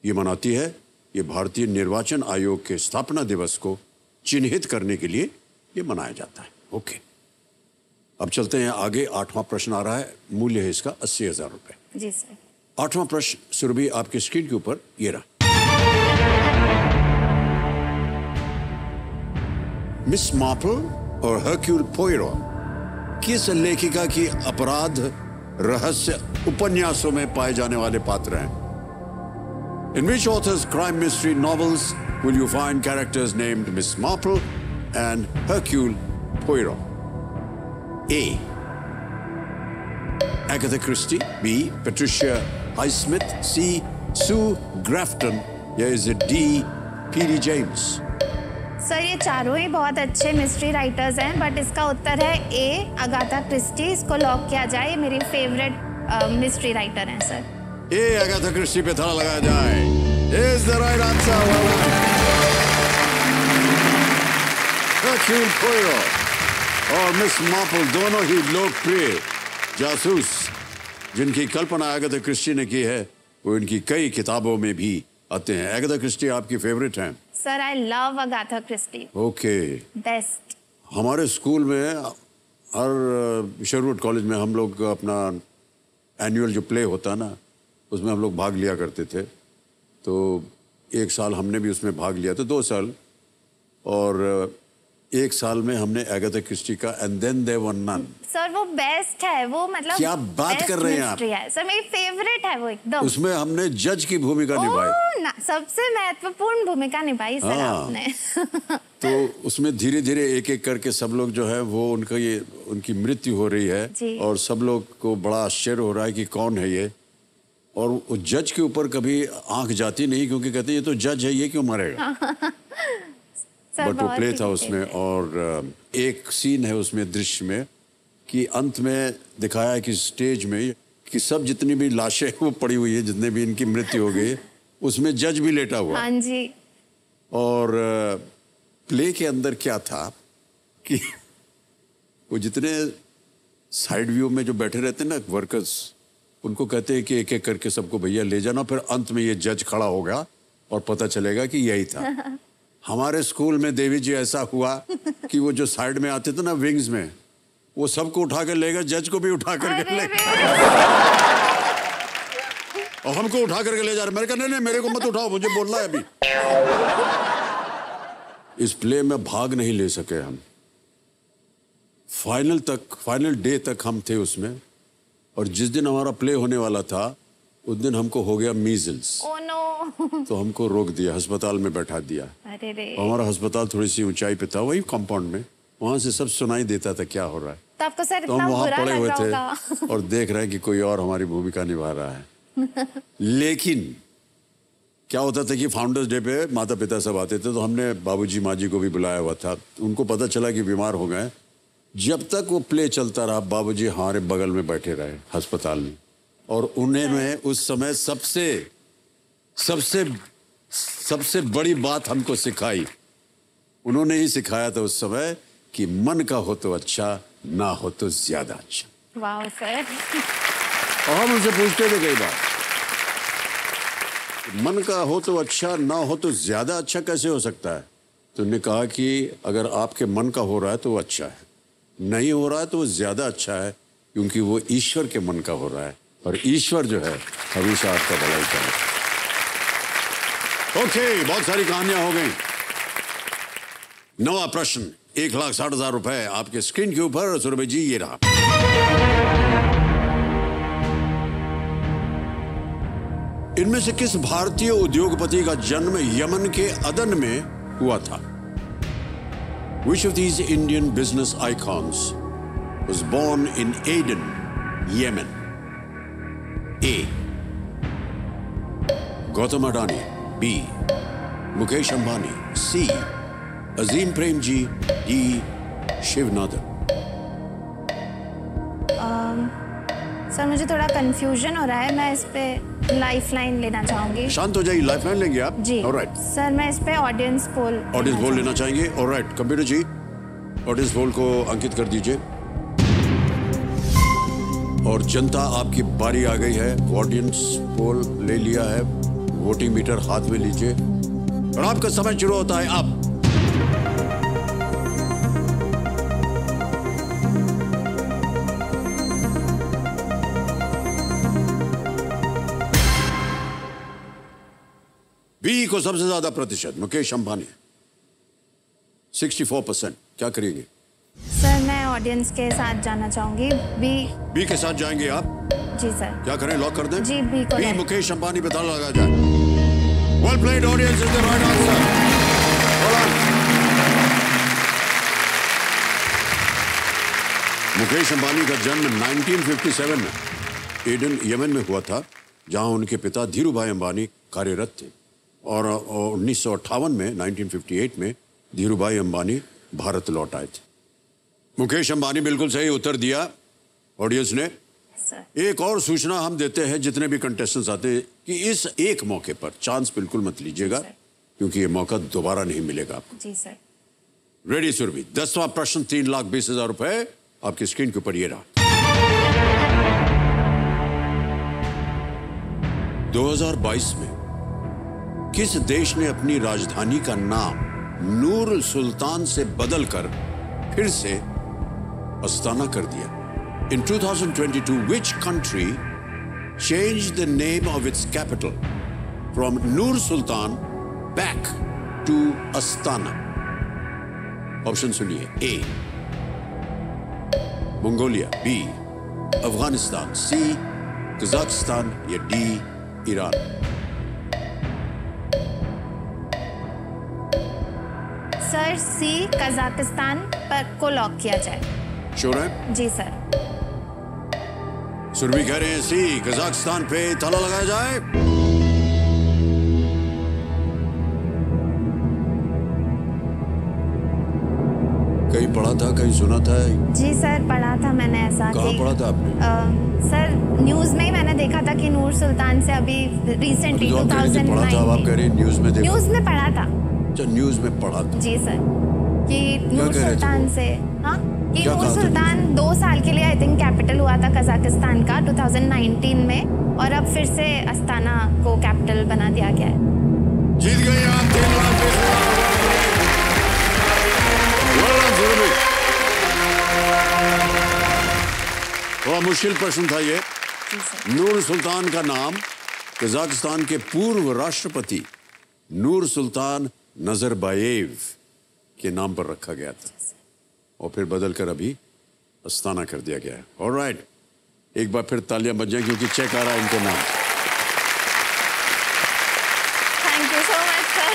ये मनाती है। ये भारतीय निर्वाचन आयोग के स्थापना दिवस को चिन्हित करने के लिए ये मनाया जाता है। ओके, अब चलते हैं आगे। 8वां प्रश्न आ रहा है, मूल्य है इसका 80,000 रुपए। जी सर। 8वां प्रश्न सुरभि आपके स्क्रीन के ऊपर ये रहा। मिस मार्पल और हर्क्यूल पोयरोट किस लेखिका की अपराध रहस्य उपन्यासों में पाए जाने वाले पात्र हैं? In which author's crime mystery novels will you find characters named Miss Marple and Hercule Poirot? A. Agatha Christie, B. Patricia Highsmith, C. Sue Grafton, या is it D. P.D. James? Sir ये चारों ही बहुत अच्छे mystery writers हैं, but इसका उत्तर है ए, Agatha Christie. इसको lock किया जाए, ये मेरी फेवरेट मिस्ट्री राइटर हैं सर। ए, अगाथा क्रिस्टी पे ताला लगाया जाए। Is the right answer? Well done. Hercule Poirot और मिस मार्पल दोनों ही लोकप्रिय जासूस जिनकी कल्पना अगाथा क्रिस्टी ने की है, वो इनकी कई किताबों में भी आते हैं। अगाथा क्रिस्टी आपकी फेवरेट हैं? Sir I love Agatha Christie. Okay. Best. हमारे स्कूल में हर शेरवुड कॉलेज में हम लोग अपना एनुअल जो प्ले होता ना, उसमें हम लोग भाग लिया करते थे। तो एक साल हमने भी उसमें भाग लिया था, 2 साल, और एक साल में हमने अगाथा क्रिस्टी का and then there were none. Sir वो बेस्ट है, वो मतलब क्या बात कर रहे हैं आप? सर मेरी फेवरेट है वो एकदम। उसमें हमने जज की भूमिका निभाई। सबसे महत्वपूर्ण भूमिका निभाई सर आपने। तो उसमें धीरे धीरे एक एक करके सब लोग जो है वो उनकी मृत्यु हो रही है और सब लोग को बड़ा आश्चर्य हो रहा है कि कौन है ये, और वो जज के ऊपर कभी आंख जाती नहीं क्योंकि कहते ये तो जज है, ये क्यों मरेगा। बट वो प्ले था उसमें, और एक सीन है उसमें दृश्य में कि अंत में दिखाया है कि स्टेज में कि सब जितनी भी लाशें वो पड़ी हुई है, जितने भी इनकी मृत्यु हो गई, उसमें जज भी लेटा हुआ। हाँ जी। और प्ले के अंदर क्या था कि वो जितने साइड व्यू में जो बैठे रहते हैं ना वर्कर्स, उनको कहते हैं कि एक एक करके सबको भैया ले जाना, फिर अंत में ये जज खड़ा होगा और पता चलेगा कि यही था। हमारे स्कूल में देवी जी ऐसा हुआ कि वो जो साइड में आते थे ना विंग्स में, वो सबको उठा कर लेगा, जज को भी उठा करके लेगा और हमको उठा करके ले जा रहे। मैंने कहा नहीं मेरे को मत उठाओ, मुझे बोलना है अभी। इस प्ले में भाग नहीं ले सके हम। फाइनल डे तक हम थे उसमें, और जिस दिन हमारा प्ले होने वाला था उस दिन हमको हो गया मीजल्स। Oh no. तो हमको रोक दिया, अस्पताल में बैठा दिया। अरे रे। हमारा अस्पताल थोड़ी सी ऊंचाई पे था, वही कंपाउंड में, वहां से सब सुनाई देता था क्या हो रहा है। तो आपको सर तो हम वहां पड़े हुए थे और देख रहे हैं कि कोई और हमारी भूमिका निभा रहा है। लेकिन क्या होता था कि फाउंडर्स डे पे माता पिता सब आते थे, तो हमने बाबूजी माँ जी को भी बुलाया हुआ था। उनको पता चला कि बीमार हो गए। जब तक वो प्ले चलता रहा, बाबूजी हमारे बगल में बैठे रहे अस्पताल में, और उन्होंने उस समय सबसे बड़ी बात हमको सिखाई। उन्होंने ही सिखाया था उस समय कि मन का हो तो अच्छा, ना हो तो ज्यादा अच्छा। वाह सर। और हम उनसे पूछते थे कई बार, मन का हो तो अच्छा, ना हो तो ज्यादा अच्छा कैसे हो सकता है? तो उन्होंने कहा कि अगर आपके मन का हो रहा है तो वो अच्छा है, नहीं हो रहा है तो वो ज्यादा अच्छा है, क्योंकि वो ईश्वर के मन का हो रहा है, और ईश्वर जो है हमेशा आपका भलाई करे। ओके, बहुत सारी कहानियां हो गई। नवा प्रश्न, 1,60,000 रुपए आपके स्क्रीन के ऊपर। सुरभि जी ये रहा। इनमें से किस भारतीय उद्योगपति का जन्म यमन के अदन में हुआ था? Which of these Indian business icons was born in Aden, Yemen? A. Gautam Adani. B. Mukesh Ambani. C. Azim Premji. D. Shiv Nadar. Sir मुझे थोड़ा कंफ्यूजन हो रहा है, मैं इस पे लाइफलाइन लेना चाहूंगी। शांत हो जाइए, लाइफलाइन लेंगे आप? जी। ऑलराइट। सर मैं इस पे ऑडियंस पोल लेना चाहेंगे? ऑलराइट, कंप्यूटर जी ऑडियंस पोल को अंकित कर दीजिए। और जनता आपकी बारी आ गई है। ऑडियंस पोल ले लिया है, वोटिंग मीटर हाथ में लीजिए और आपका समय शुरू होता है अब। बी को सबसे ज्यादा प्रतिशत, मुकेश अंबानी 64%। क्या करेंगे? सर मैं ऑडियंस के साथ जाना चाहूंगी। बी के साथ जाएंगे आप? जी सर। क्या करें, लॉक कर दें? जी बी को। बी मुकेश अंबानी पे ताला लगा जाए। Well played, audience is the right answer. Mukesh Ambani का जन्म 1957 में एडन यमन में हुआ था, जहां उनके पिता धीरूभाई अंबानी कार्यरत थे। और 1958 में 1958 में धीरूभाई अंबानी भारत लौट आए थे। मुकेश अंबानी बिल्कुल सही उत्तर दिया ऑडियंस ने। एक और सूचना हम देते हैं जितने भी कंटेस्टेंट्स आते हैं कि इस एक मौके पर चांस बिल्कुल मत लीजिएगा, क्योंकि ये मौका दोबारा नहीं मिलेगा आपको। जी सर। रेडी सुरभि, 10वां प्रश्न 3,20,000 रुपए आपकी स्क्रीन के ऊपर ये रहा। 2022 में किस देश ने अपनी राजधानी का नाम नूर सुल्तान से बदलकर फिर से अस्ताना कर दिया? In 2022, which country changed the name of its capital from Nur Sultan back to Astana? Option सुनिए। A, Mongolia, B, Afghanistan, C, Kazakhstan या D, Iran. Sir C, Kazakhstan पर को लॉक किया जाए। श्योर है? जी सर। सुरभि कह रहे हैं सी, कजाकिस्तान पे ताला लगाया जाए। कहीं पढ़ा था, कहीं सुना था? जी सर, पढ़ा था मैंने ऐसा। कहाँ पढ़ा था आपने? सर न्यूज में ही मैंने देखा था कि नूर सुल्तान से अभी रिसेंटली 2019 पढ़ा था। आप कह रहे हैं न्यूज में देखा? न्यूज में पढ़ा था। अच्छा, न्यूज में पढ़ा था। जी सर, कि नूर सुल्तान से, हाँ, कि नूर सुल्तान 2 साल के लिए आई थिंक कैपिटल हुआ था कजाकिस्तान का 2019 में, और अब फिर से अस्ताना को कैपिटल बना दिया गया है। जीत गए आप 3 लाख। थोड़ा मुश्किल प्रश्न था ये। नूर सुल्तान का नाम कजाकिस्तान के पूर्व राष्ट्रपति नूर सुल्तान नजरबायेव के नाम पर रखा गया था और फिर बदलकर अभी अस्ताना कर दिया गया है। ऑलराइट, एक बार फिर तालियां बज जाएं क्योंकि चेक आ रहा है इनके नाम। Thank you so much sir.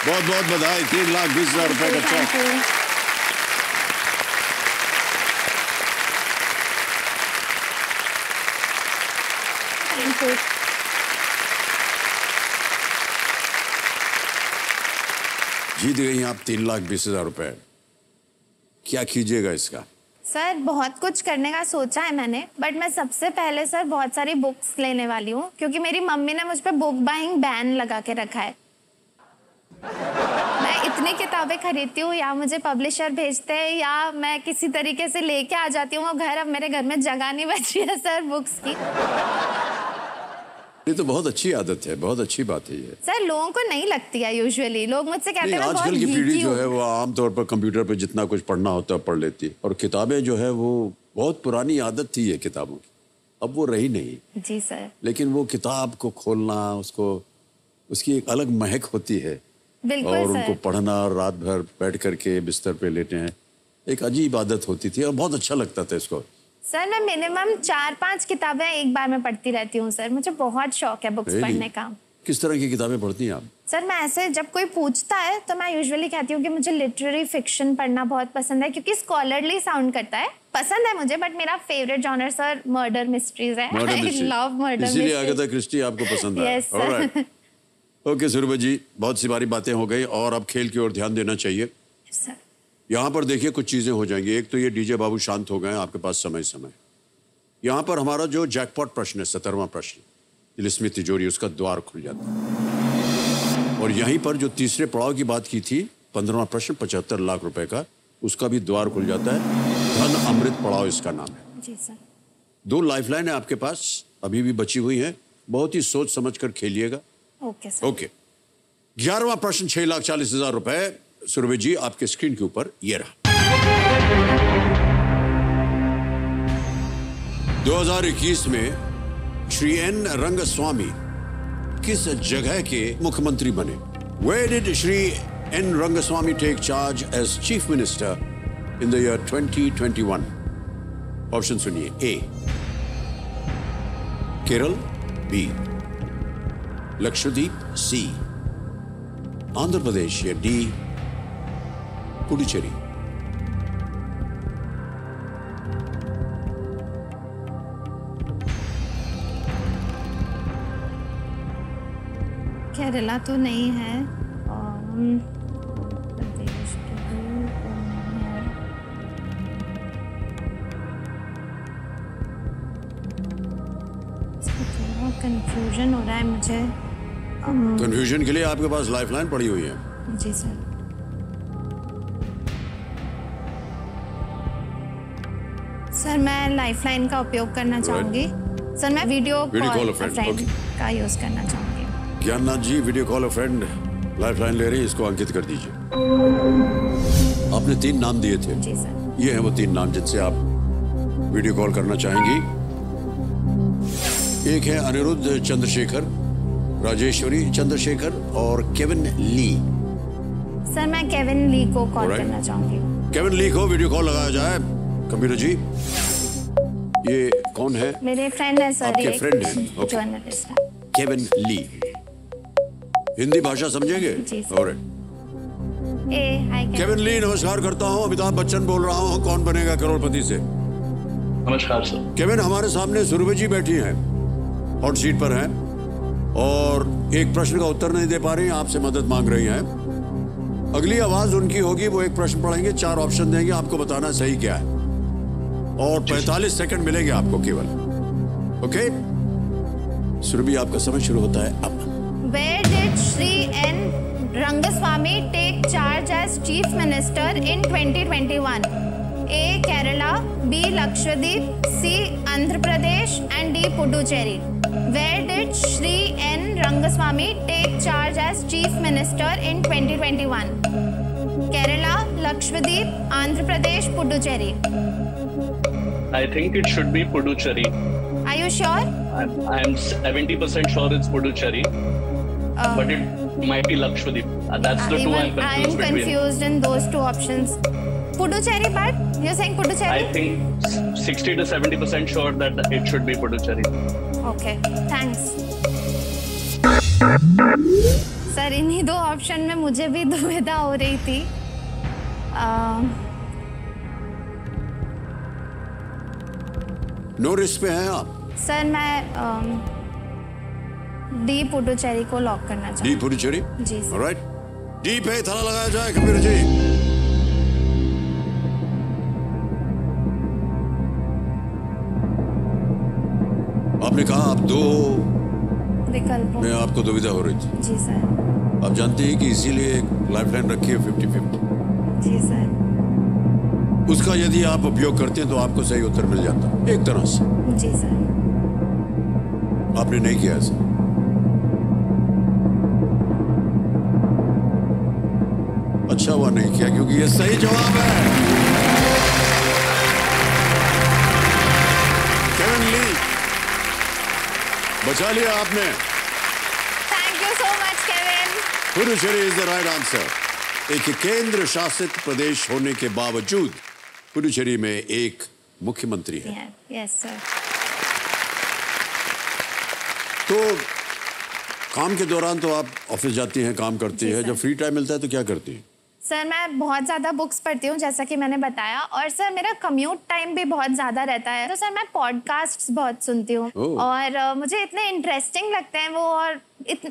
बहुत बहुत बधाई। 3,20,000 रुपए का चेक। Thank you. जीत गई आप 3,20,000 रुपए। क्या कीजिएगा इसका? सर बहुत कुछ करने का सोचा है मैंने, बट मैं सबसे पहले सर बहुत सारी बुक्स लेने वाली हूँ, क्योंकि मेरी मम्मी ने मुझ पे बुक बाइंग बैन लगा के रखा है। मैं इतनी किताबें खरीदती हूँ, या मुझे पब्लिशर भेजते हैं या मैं किसी तरीके से लेके आ जाती हूँ वो घर। अब मेरे घर में जगह नहीं बची है सर बुक्स की। ये तो बहुत अच्छी आदत है, बहुत अच्छी बात है ये। सर लोगों को नहीं लगती है यूजुअली, लोग मुझसे कहते हैं आजकल की पीढ़ी जो है वो आमतौर पर कंप्यूटर पे जितना कुछ पढ़ना होता है पढ़ लेती है, और किताबें जो है वो बहुत पुरानी आदत थी ये किताबों की, अब वो रही नहीं। जी सर। लेकिन वो किताब को खोलना, उसको उसकी एक अलग महक होती है, बिल्कुल और सर। उनको पढ़ना, रात भर बैठ करके बिस्तर पे लेटे हैं, एक अजीब आदत होती थी और बहुत अच्छा लगता था इसको। सर मैं मिनिमम 4-5 किताबें एक बार में पढ़ती रहती हूँ सर, मुझे बहुत शौक है बुक्स पढ़ने का। किस तरह की किताबें पढ़ती हैं आप? सर मैं ऐसे जब कोई पूछता है तो मैं यूजुअली कहती हूँ कि मुझे लिटरेरी फिक्शन पढ़ना बहुत पसंद है, क्योंकि स्कॉलरली साउंड करता है, पसंद है मुझे, बट मेरा favourite genre sir murder mysteries है। I love murder mysteries. इसीलिए अगाथा क्रिस्टी आपको पसंद है। Yes sir. Okay Surabhi ji, बहुत सी बारी बातें हो गई और अब खेल की ओर ध्यान देना चाहिए। सर यहाँ पर देखिए कुछ चीजें हो जाएंगी। एक तो ये डीजे बाबू शांत हो गए आपके पास समय समय। यहाँ पर हमारा जो जैकपॉट प्रश्न है, 17वां प्रश्न, तिलिस्मी तिजोरी, उसका द्वार खुल जाता है। और यहीं पर जो तीसरे पड़ाव की बात की थी, 15वां प्रश्न 75 लाख रुपए का, उसका भी द्वार खुल जाता है। धन अमृत पड़ाव इसका नाम है। जी सर। 2 लाइफलाइन है आपके पास, अभी भी बची हुई है, बहुत ही सोच समझ कर खेलिएगा। Okay sir. ओके, 11वां प्रश्न 6,40,000 रुपए। सुरभि जी आपके स्क्रीन के ऊपर ये रहा। 2021 में श्री एन रंगस्वामी किस जगह के मुख्यमंत्री बने? Where did Shri N Rangaswamy take charge as chief minister in the year 2021? Option सुनिए। A, Kerala, B, Lakshadweep, C, Andhra Pradesh या D, पुडुचेरी। केरला तो नहीं है, प्रदेश तो नहीं है। थोड़ा कंफ्यूजन हो रहा है मुझे। कंफ्यूजन के लिए आपके पास लाइफलाइन पड़ी हुई है। जी सर। सर मैं लाइफलाइन का उपयोग करना चाहूंगी। सर मैं वीडियो कॉल अ फ्रेंड का यूज करना चाहूंगी। Gyannath ji, video call a friend lifeline ले रही है, इसको अंकित कर दीजिए। आपने 3 नाम दिए थे। जी सर। ये हैं वो 3 नाम जिनसे आप वीडियो कॉल करना चाहेंगी। एक है अनिरुद्ध चंद्रशेखर, राजेश्वरी चंद्रशेखर और केविन ली। सर मैं केविन ली को कॉल करना चाहूंगी। केविन ली को वीडियो कॉल लगाया जाए। कंप्यूटर जी, ये कौन है? मेरे फ्रेंड है सर। आपके फ्रेंड है? जर्नलिस्ट है। Kevin Lee. हिंदी भाषा समझेंगे? जी सर। ऑलराइट। केविन ली, नमस्कार करता हूँ। अमिताभ बच्चन बोल रहा हूँ, कौन बनेगा करोड़पति से। नमस्कार सर। केविन, हमारे सामने सुरभि जी बैठी हैं, हॉट सीट पर हैं और एक प्रश्न का उत्तर नहीं दे पा रही हैं, आपसे मदद मांग रही हैं। अगली आवाज उनकी होगी, वो एक प्रश्न पढ़ेंगे, 4 ऑप्शन देंगे, आपको बताना सही क्या है और 45 सेकंड मिलेंगे आपको केवल। ओके, सुरभि आपका समय शुरू होता है अब। Where did Shri N. Rangaswamy take charge as Chief Minister in 2021? A. Kerala, B. Lakshadweep, C. Andhra Pradesh and D. Puducherry. Where did Shri N. Rangaswamy take charge as Chief Minister in 2021? Kerala, Lakshadweep, Andhra Pradesh, Puducherry. I think it should be Puducherry. Are you sure? I'm 70% sure it's Puducherry, but it might be Lakshadweep. That's the two I'm confused between. Confused in those 2 options. Puducherry, but you're saying Puducherry? I think 60 to 70% sure that it should be Puducherry. Okay, thanks. Sir इन्हीं 2 option में मुझे भी दुविधा हो रही थी। No risk पे हैं आप? सर मैं डी पुडुचेरी को लॉक करना चाहूँ। डी पुडुचेरी? जी सर। ऑलराइट, डी पे थाला लगाया जाए कंप्यूटर जी। आपने कहा आप 2 विकल्पों में आपको दुविधा हो रही थी। जी सर। आप जानते हैं कि इसीलिए लाइफलाइन रखी है 50-50। जी सर। उसका यदि आप उपयोग करते हैं तो आपको सही उत्तर मिल जाता एक तरह से। जी सर। आपने नहीं किया ऐसा। अच्छा हुआ नहीं किया, क्योंकि ये सही जवाब है। केविन ली, बचा लिया आपने। Thank you so much Kevin. Puducherry is the right answer. एक केंद्र शासित प्रदेश होने के बावजूद पुडुचेरी में एक मुख्यमंत्री है। Yes sir. तो काम के दौरान तो आप ऑफिस जाती हैं, काम करती हैं, जब फ्री टाइम मिलता है तो क्या करती हैं? सर मैं बहुत ज़्यादा बुक्स पढ़ती हूँ जैसा कि मैंने बताया, और सर मेरा कम्यूट टाइम भी बहुत ज़्यादा रहता है, तो सर मैं पॉडकास्ट्स बहुत सुनती हूँ और मुझे इतने इंटरेस्टिंग लगते हैं वो, और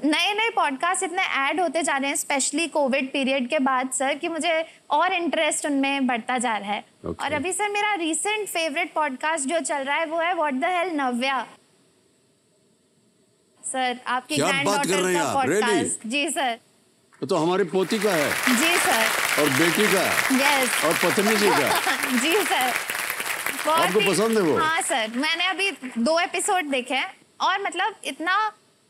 नए नए पॉडकास्ट इतने ऐड होते जा रहे हैं स्पेशली कोविड पीरियड के बाद सर, कि मुझे और इंटरेस्ट उनमें बढ़ता जा रहा है। और अभी सर मेरा रिसेंट फेवरेट पॉडकास्ट जो चल रहा है वो है what the hell Navya. Sir आपकी ग्रैंडडॉटर का पॉडकास्ट। जी सर। तो हमारी पोती का है। जी सर। और बेटी का। यस। और पत्नी जी का। जी सर। आपको पसंद है वो? हाँ सर, मैंने अभी 2 एपिसोड देखे हैं और मतलब इतना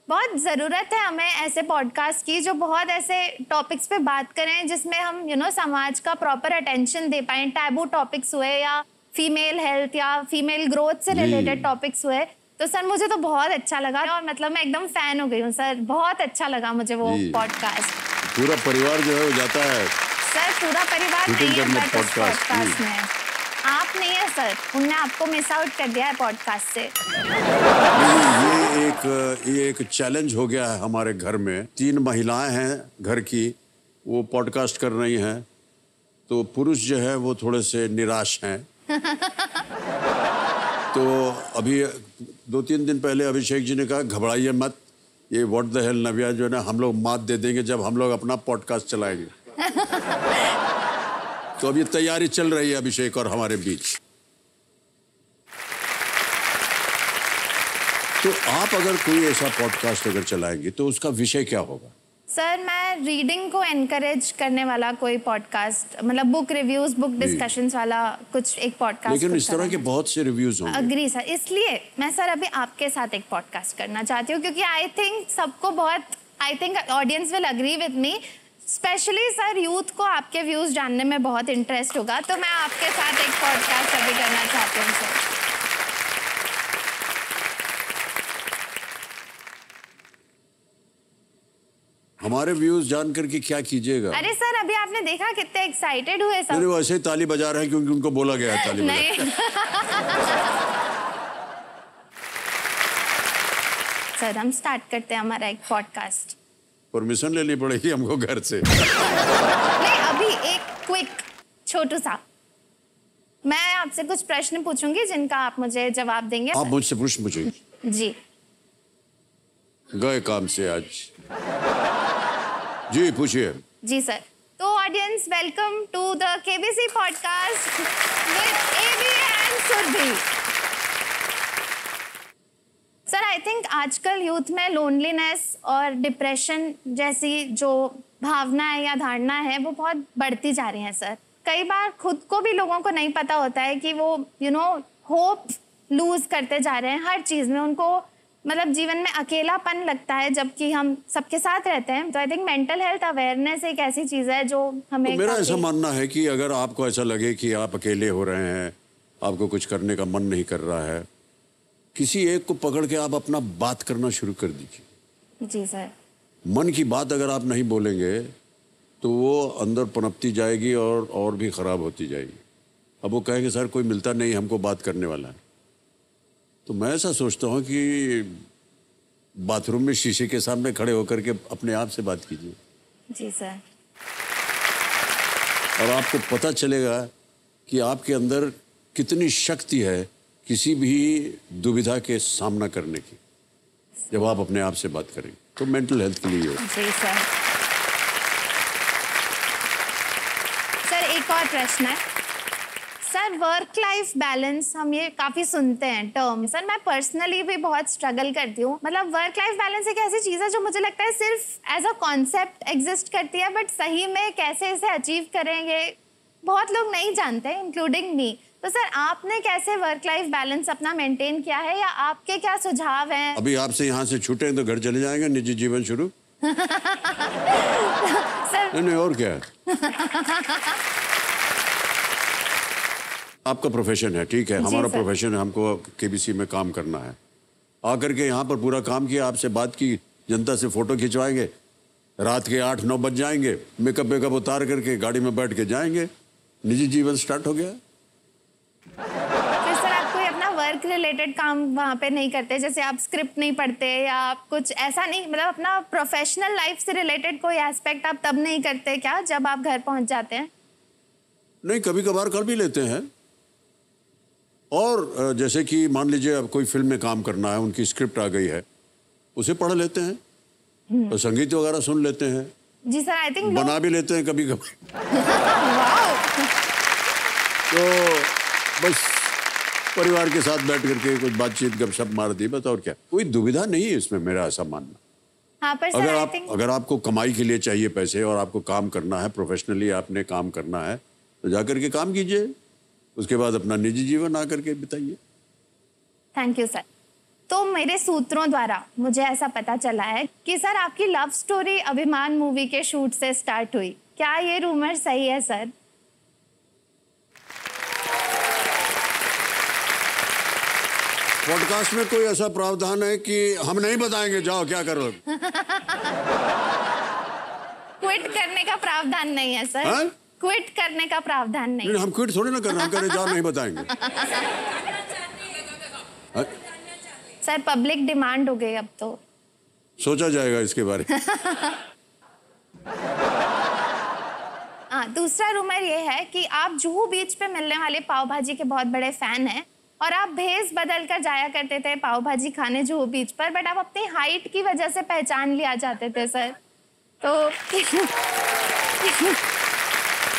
बहुत ज़रूरत है हमें ऐसे पॉडकास्ट की जो बहुत ऐसे टॉपिक्स पे बात करें जिसमें हम समाज का प्रॉपर अटेंशन दे पाएं। टैबू टॉपिक्स हुए या फीमेल हेल्थ या फीमेल ग्रोथ से रिलेटेड टॉपिक्स हुए, तो सर मुझे तो बहुत अच्छा लगा और मतलब मैं एकदम फैन हो गई हूँ सर। बहुत अच्छा लगा मुझे वो पॉडकास्ट। पूरा परिवार जो है वो जाता है सर। पूरा परिवार नहीं है पॉडकास्ट में। आप नहीं है सर, उनने आपको मिस आउट कर दिया है पॉडकास्ट से। ये एक चैलेंज हो गया है हमारे घर में। 3 महिलाएं हैं घर की, वो पॉडकास्ट कर रही हैं, तो पुरुष जो है वो थोड़े से निराश हैं। तो अभी 2-3 दिन पहले अभिषेक जी ने कहा घबराइए मत, ये व्हाट द हेल नव्या जो है ना, हम लोग मात दे देंगे जब हम लोग अपना पॉडकास्ट चलाएंगे। तो अब ये तैयारी चल रही है अभिषेक और हमारे बीच। तो आप अगर कोई ऐसा पॉडकास्ट अगर चलाएंगे तो उसका विषय क्या होगा? सर मैं रीडिंग को एनकरेज करने वाला कोई पॉडकास्ट, मतलब बुक रिव्यूज, बुक डिस्कशंस वाला कुछ एक पॉडकास्ट। लेकिन इस तरह के बहुत से रिव्यूज होंगे। अग्री सर, इसलिए मैं सर अभी आपके साथ एक पॉडकास्ट करना चाहती हूँ, क्योंकि आई थिंक सबको बहुत, I think audience will agree with me, specially sir youth को आपके व्यूज जानने में बहुत इंटरेस्ट होगा। तो मैं आपके साथ एक पॉडकास्ट अभी करना चाहती हूँ सर। हमारे व्यूज जान करके क्या कीजिएगा? अरे सर अभी आपने देखा कितने एक्साइटेड हुए सब। वो ऐसे ही ताली बजा रहे हैं क्योंकि उनको बोला गया है ताली बजा। सर हम स्टार्ट करते हैं हमारा एक पॉडकास्ट। परमिशन लेनी पड़ेगी हमको घर से। नहीं, अभी एक क्विक छोटू सा, मैं आपसे कुछ प्रश्न पूछूंगी जिनका आप मुझे जवाब देंगे। आप मुझसे प्रश्न पूछेंगे? जी। गए काम से आज। जी पूछिए। जी सर। तो audience, welcome to the KBC podcast with AB and Surabhi. Sir I think आजकल यूथ में लोनलीनेस और डिप्रेशन जैसी जो भावना है या धारणा है वो बहुत बढ़ती जा रही है सर। कई बार खुद को भी लोगों को नहीं पता होता है कि वो होप लूज करते जा रहे हैं हर चीज़ में। उनको मतलब जीवन में अकेलापन लगता है जबकि हम सबके साथ रहते हैं। तो I think mental health awareness एक ऐसी चीज़ है जो हमें, तो मेरा ऐसा मानना है कि अगर आपको ऐसा लगे कि आप अकेले हो रहे हैं, आपको कुछ करने का मन नहीं कर रहा है, किसी एक को पकड़ के आप अपना बात करना शुरू कर दीजिए। जी सर। मन की बात अगर आप नहीं बोलेंगे तो वो अंदर पनपती जाएगी और भी ख़राब होती जाएगी। अब वो कहेंगे सर कोई मिलता नहीं हमको बात करने वाला है। तो मैं ऐसा सोचता हूँ कि बाथरूम में शीशे के सामने खड़े होकर के अपने आप से बात कीजिए। जी सर। और आपको पता चलेगा कि आपके अंदर कितनी शक्ति है किसी भी दुविधा के सामना करने की, जब आप अपने आप से बात करेंगे। तो मेंटल हेल्थ के लिए हो। जी सर। सर एक और प्रश्न है सर, वर्क लाइफ बैलेंस, हम ये काफी सुनते हैं टर्म। सर मैं पर्सनली भी बहुत स्ट्रगल करती हूँ। मतलब वर्क लाइफ बैलेंस एक ऐसी चीज़ है जो मुझे लगता है सिर्फ एज अ कॉन्सेप्ट एग्जिस्ट करती है, बट सही में कैसे इसे अचीव करेंगे बहुत लोग नहीं जानते, इंक्लूडिंग मी। तो सर आपने कैसे वर्क लाइफ बैलेंस अपना मेंटेन किया है, या आपके क्या सुझाव हैं? अभी आपसे यहाँ से छूटे तो घर चले जाएंगे, निजी जीवन शुरू। सर नहीं और क्या है। आपका प्रोफेशन है, ठीक है, हमारा प्रोफेशन है, हमको केबीसी में काम करना है। आकर के यहाँ पर पूरा काम किया, आपसे बात की, जनता से फोटो खिंचवाएंगे, रात के 8-9 बज जाएंगे, मेकअप उतार करके गाड़ी में बैठ के जाएंगे, निजी जीवन स्टार्ट हो गया। फिर सर आप कोई अपना वर्क रिलेटेड काम वहाँ पे नहीं करते? जैसे आप स्क्रिप्ट नहीं पढ़ते या आप कुछ ऐसा नहीं, मतलब अपना प्रोफेशनल लाइफ से रिलेटेड कोई एस्पेक्ट आप तब नहीं करते क्या जब आप घर पहुँच जाते हैं? नहीं, कभी कभार कर भी लेते हैं। और जैसे कि मान लीजिए अब कोई फिल्म में काम करना है, उनकी स्क्रिप्ट आ गई है, उसे पढ़ लेते हैं, तो संगीत वगैरह सुन लेते हैं। जी सर। आई थिंक बना भी लेते हैं कभी कभी। तो बस परिवार के साथ बैठ करके कुछ बातचीत गपशप मार दी, बस। और क्या, कोई दुविधा नहीं है इसमें, मेरा ऐसा मानना। हाँ, पर सर अगर आपको कमाई के लिए चाहिए पैसे और आपको काम करना है, प्रोफेशनली आपने काम करना है, तो जाकर के काम कीजिए, उसके बाद अपना निजी जीवन आकर के बिताइए। Thank you sir. तो मेरे सूत्रों द्वारा मुझे ऐसा पता चला है कि सर आपकी लव स्टोरी अभिमान मूवी के शूट से स्टार्ट हुई। क्या ये रूमर सही है सर? पॉडकास्ट में कोई ऐसा प्रावधान है कि हम नहीं बताएंगे, जाओ क्या करो? क्विट करने का प्रावधान नहीं है सर। हा? क्विट करने का प्रावधान नहीं। हम क्विट थोड़ी ना करना, हम करें जाओ नहीं बताएंगे। सर पब्लिक डिमांड हो गई, अब तो सोचा जाएगा इसके बारे में। दूसरा रूमर ये है कि आप जुहू बीच पे मिलने वाले पाव भाजी के बहुत बड़े फैन हैं और आप भेस बदल कर जाया करते थे पाव भाजी खाने जुहू बीच पर, बट आप अपनी हाइट की वजह से पहचान लिया जाते थे सर। तो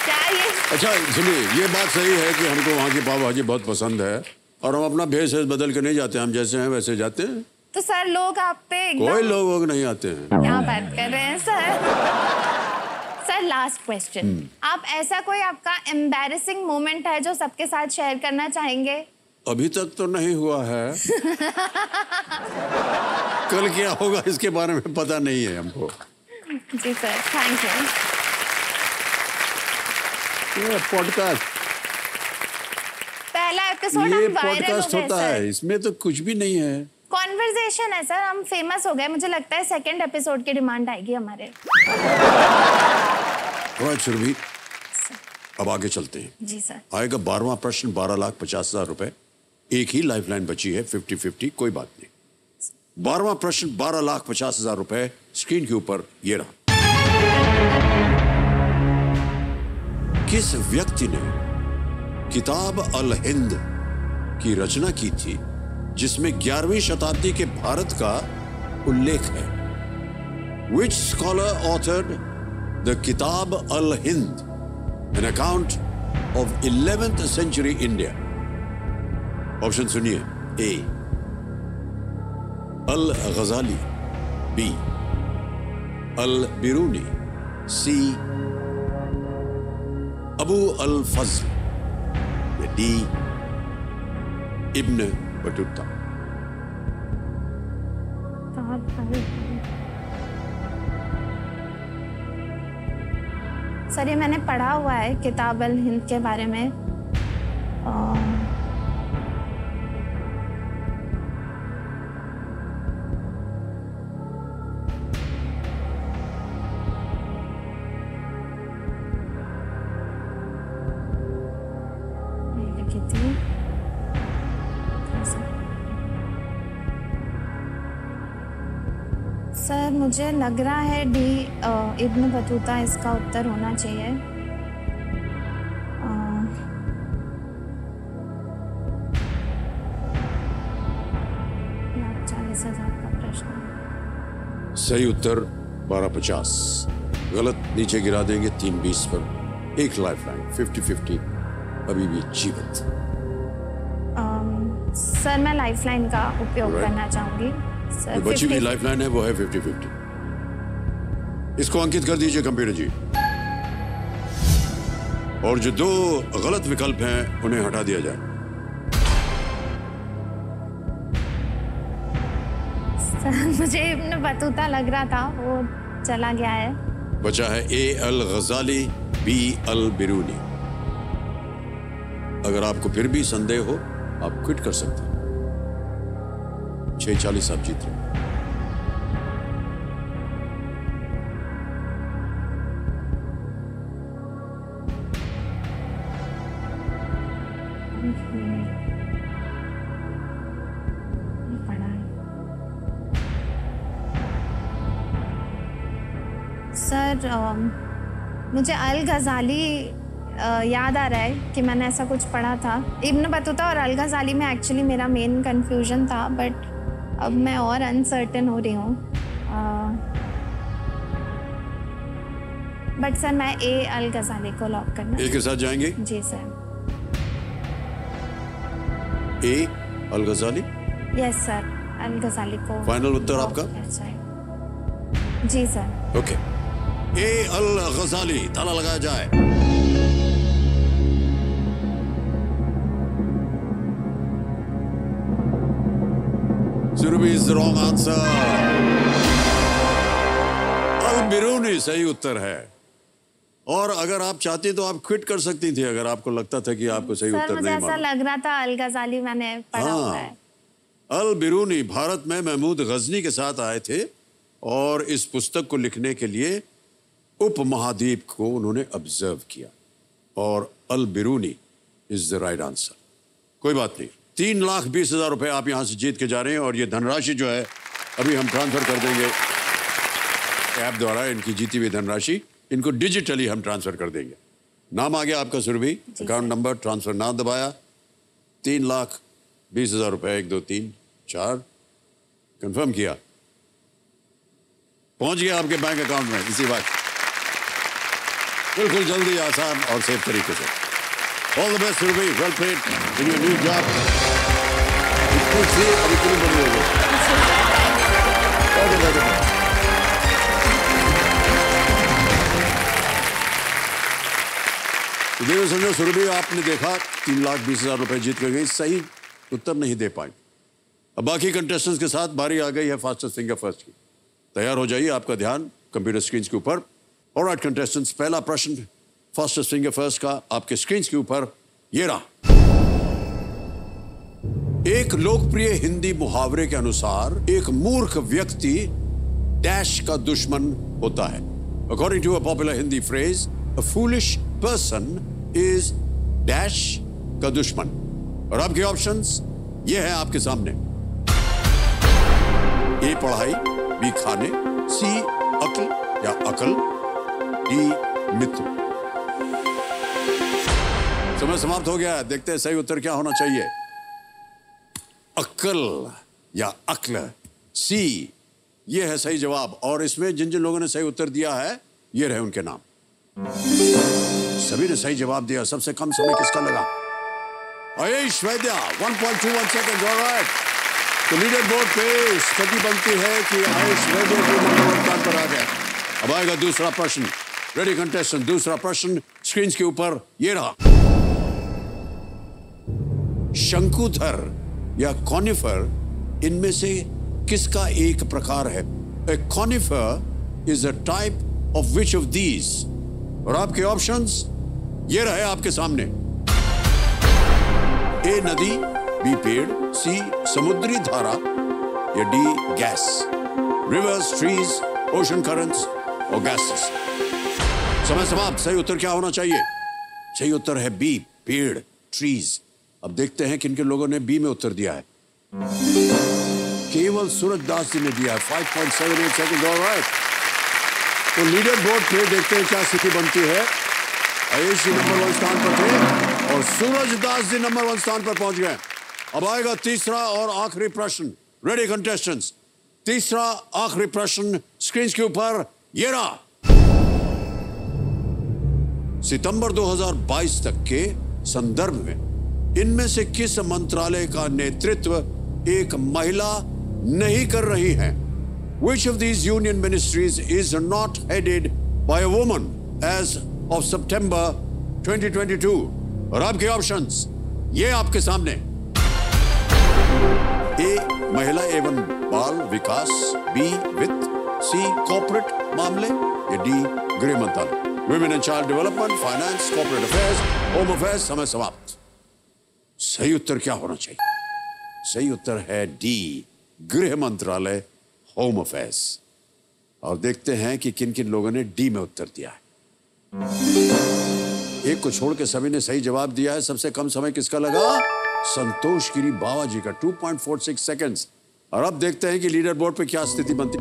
क्या ये अच्छा सुनिए, ये बात सही है कि हमको वहाँ की पाव भाजी बहुत पसंद है और हम अपना भेस बदल के नहीं जाते, हम जैसे हैं वैसे जाते हैं। तो सर लोग आप पे कोई लोग नहीं आते हैं। क्या बात कर रहे हैं सर। सर लास्ट क्वेश्चन, आप ऐसा कोई आपका एम्बैरेसिंग मोमेंट है जो सबके साथ शेयर करना चाहेंगे? अभी तक तो नहीं हुआ है। कल क्या होगा इसके बारे में पता नहीं है हमको। जी सर, थैंक यू। ये पॉडकास्ट, पहला एपिसोड ये हम वायरल पॉडकास्ट हो गए होता सर। है, इसमें तो कुछ भी नहीं है। कॉन्वर्सेशन है सर, हम फेमस हो गए। मुझे लगता है सेकंड एपिसोड की डिमांड आएगी हमारे। सुरभि, अब आगे चलते हैं। जी सर। आएगा 12वां प्रश्न, 12,50,000 रुपए। एक ही लाइफलाइन बची है, 50-50, कोई बात नहीं। 12वां प्रश्न, 12,50,000 रुपए स्क्रीन के ऊपर ये रहा। किस व्यक्ति ने किताब अल हिंद की रचना की थी जिसमें 11वीं शताब्दी के भारत का उल्लेख है? Which scholar authored the Kitab al-Hind, an account of 11th century India? Option सुनिए। A. Al Ghazali, B. Al Biruni, C. Abu al Fazl, D. Ibn Battuta. Sir ये मैंने पढ़ा हुआ है किताब अल हिंद के बारे में। सर मुझे लग रहा है डी इब्न बतूता इसका उत्तर होना चाहिए। 40,000 का प्रश्न। सही उत्तर 12,50। गलत नीचे गिरा देंगे 320 पर। एक लाइफलाइन 50-50 अभी भी जीवित। सर मैं लाइफलाइन का उपयोग करना चाहूंगी। जो बची हुई लाइफलाइन है वो है 50-50। इसको अंकित कर दीजिए कंप्यूटर जी, और जो 2 गलत विकल्प हैं उन्हें हटा दिया जाए। सर मुझे इब्न बतूता लग रहा था, वो चला गया है। बचा है A. Al Ghazali, B. अल-बिरूनी। अगर आपको फिर भी संदेह हो आप क्विट कर सकते हैं। 640 आप जीत रहे हैं। सर मुझे अल गजाली याद आ रहा है कि मैंने ऐसा कुछ पढ़ा था। इब्न बतूता और अल गजाली में एक्चुअली मेरा मेन कंफ्यूजन था, बट अब मैं और अनसर्टेन हो रही हूँ। बट सर मैं A. अल गजाली को लॉक करना। A के साथ जाएंगे? जी सर। A. अल गजाली? यस सर, अल गजाली को। फाइनल उत्तर आपका? जी sir. Okay, A. Al Ghazali, ताला लगाया जाए। Surabhi is the wrong answer. Al Biruni सही उत्तर है। और अगर आप चाहती तो आप क्विट कर सकती थी अगर आपको लगता था कि आपको सही उत्तर नहीं मालूम। मुझे ऐसा लग रहा था अल गजाली मैंने पढ़ा हुआ है। अल-बिरूनी भारत में महमूद गजनी के साथ आए थे और इस पुस्तक को लिखने के लिए उपमहाद्वीप को उन्होंने ऑब्जर्व किया, और अल-बिरूनी इज द राइट आंसर। कोई बात नहीं, 3,20,000 रुपए आप यहां से जीत के जा रहे हैं, और ये धनराशि जो है अभी हम ट्रांसफर कर देंगे ऐप द्वारा। इनकी जीती हुई धनराशि इनको डिजिटली हम ट्रांसफर कर देंगे। नाम आ गया आपका सुरभि, अकाउंट नंबर ट्रांसफर नाम दबाया, 20,000 रुपए, 1 2 3 4 कंफर्म किया, पहुंच गया आपके बैंक अकाउंट में इसी वक्त, बिल्कुल जल्दी, आसान और सेफ तरीके से। All the best Surabhi, well played in your new job. अभी कितनी बड़ी हो गई। देखो समझो सुरभि, आपने देखा 3,20,000 रुपए जीत कर गई, सही उत्तर नहीं दे पाई। अब बाकी कंटेस्टेंट्स के साथ बारी आ गई है फास्टेस्ट फिंगर फर्स्ट की। तैयार हो जाइए, आपका ध्यान कंप्यूटर स्क्रीन के ऊपर। ऑलराइट कंटेस्टेंट्स, पहला प्रश्न फास्टेस्ट फिंगर फर्स्ट का आपके स्क्रीन के ऊपर ये रहा। एक लोकप्रिय हिंदी मुहावरे के अनुसार एक मूर्ख व्यक्ति डैश का दुश्मन होता है। According to a popular Hindi phrase, a foolish person is dash का दुश्मन। और आपके ऑप्शंस ये हैं आपके सामने। ए पढ़ाई, बी खाने, सी अक्ल या अकल, डी मित्र। समय समाप्त हो गया, देखते हैं सही उत्तर क्या होना चाहिए। अक्ल या अक्ल, सी ये है सही जवाब। और इसमें जिन जिन लोगों ने सही उत्तर दिया है ये रहे उनके नाम। सभी ने सही जवाब दिया। सबसे कम समय किसका लगा? आयुष वैद्या, 1.21 सेकंड। ऑलराइट, तो लीडर बोर्ड पे स्थिति बनती है कि आयुष वैद्या को नंबर 1 स्थान पर आ गए। अब आएगा दूसरा प्रश्न। रेडी कंटेस्टेंट, दूसरा प्रश्न स्क्रीन के ऊपर ये रहा। शंकुधर या कॉनिफर इनमें से किसका एक प्रकार है? A conifer is a type of which of these? और आपके ऑप्शंस ये रहे आपके सामने। ए नदी, बी पेड़, सी समुद्री धारा या D gas. Reverse, trees, ocean currents और गैसेस। समय समाप्त। सही उत्तर क्या होना चाहिए? सही उत्तर है बी, पेड़, ट्रीज। अब देखते हैं किन किन लोगों ने बी में उत्तर दिया है। केवल सूरज दास जी ने दिया 5.78 सेकंड। ऑलराइट, तो लीडर बोर्ड पे देखते हैं क्या स्थिति बनती है। आयुष जी नंबर 1 स्थान पर थे और सूरज दास जी नंबर 1 स्थान पर पहुंच गए। अब आएगा तीसरा और आखिरी प्रश्न। रेडी कंटेस्टेंट्स, तीसरा आखिरी प्रश्न स्क्रीन के ऊपर ये रहा। सितंबर 2022 तक के संदर्भ में इनमें से किस मंत्रालय का नेतृत्व एक महिला नहीं कर रही है? Which of these union ministries is not headed by a woman as of September 2022? और आपके ऑप्शंस ये आपके सामने। ए महिला एवं बाल विकास, बी वित्त, सी कॉर्पोरेट मामले या डी गृह मंत्रालय। Women and child development, finance, corporate affairs, home affairs. समय समाप्त। सही उत्तर क्या होना चाहिए? सही उत्तर है डी, गृह मंत्रालय, होम अफेयर्स। और देखते हैं कि किन किन लोगों ने डी में उत्तर दिया है। एक को छोड़ के सभी ने सही जवाब दिया है। सबसे कम समय किसका लगा? संतोष गिरी बाबा जी का 2.46 सेकंड्स। और अब देखते हैं कि लीडर बोर्ड पे क्या स्थिति बनती।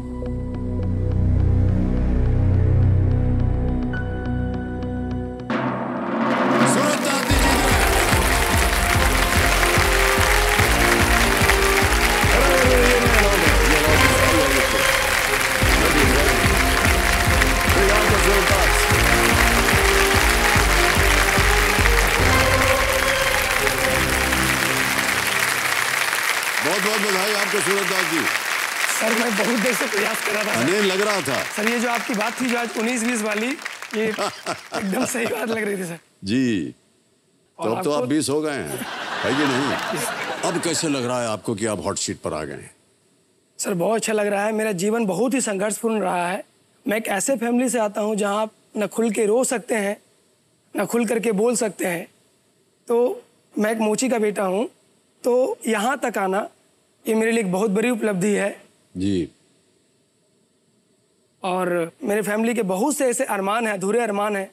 बधाई आपको सूरज दास जी। सर मैं बहुत देर से प्रयास कर रहा था। अनिल लग रहा था सर, ये जो आपकी बात थी जो आज 19-20 वाली, ये एकदम सही बात लग रही थी सर जी। तो अब तो आप 20 हो गए हैं, है कि नहीं? अब कैसे लग रहा है आपको कि आप हॉट सीट पर आ गए हैं? सर बहुत अच्छा लग रहा है। मेरा जीवन बहुत ही संघर्षपूर्ण रहा है। मैं एक ऐसे फैमिली से आता हूँ जहाँ आप न खुल के रो सकते हैं न खुल करके बोल सकते हैं। तो मैं एक मोची का बेटा हूँ, तो यहाँ तक आना ये मेरे लिए एक बहुत बड़ी उपलब्धि है जी। और मेरे फैमिली के बहुत से ऐसे अरमान हैं, अधूरे अरमान हैं,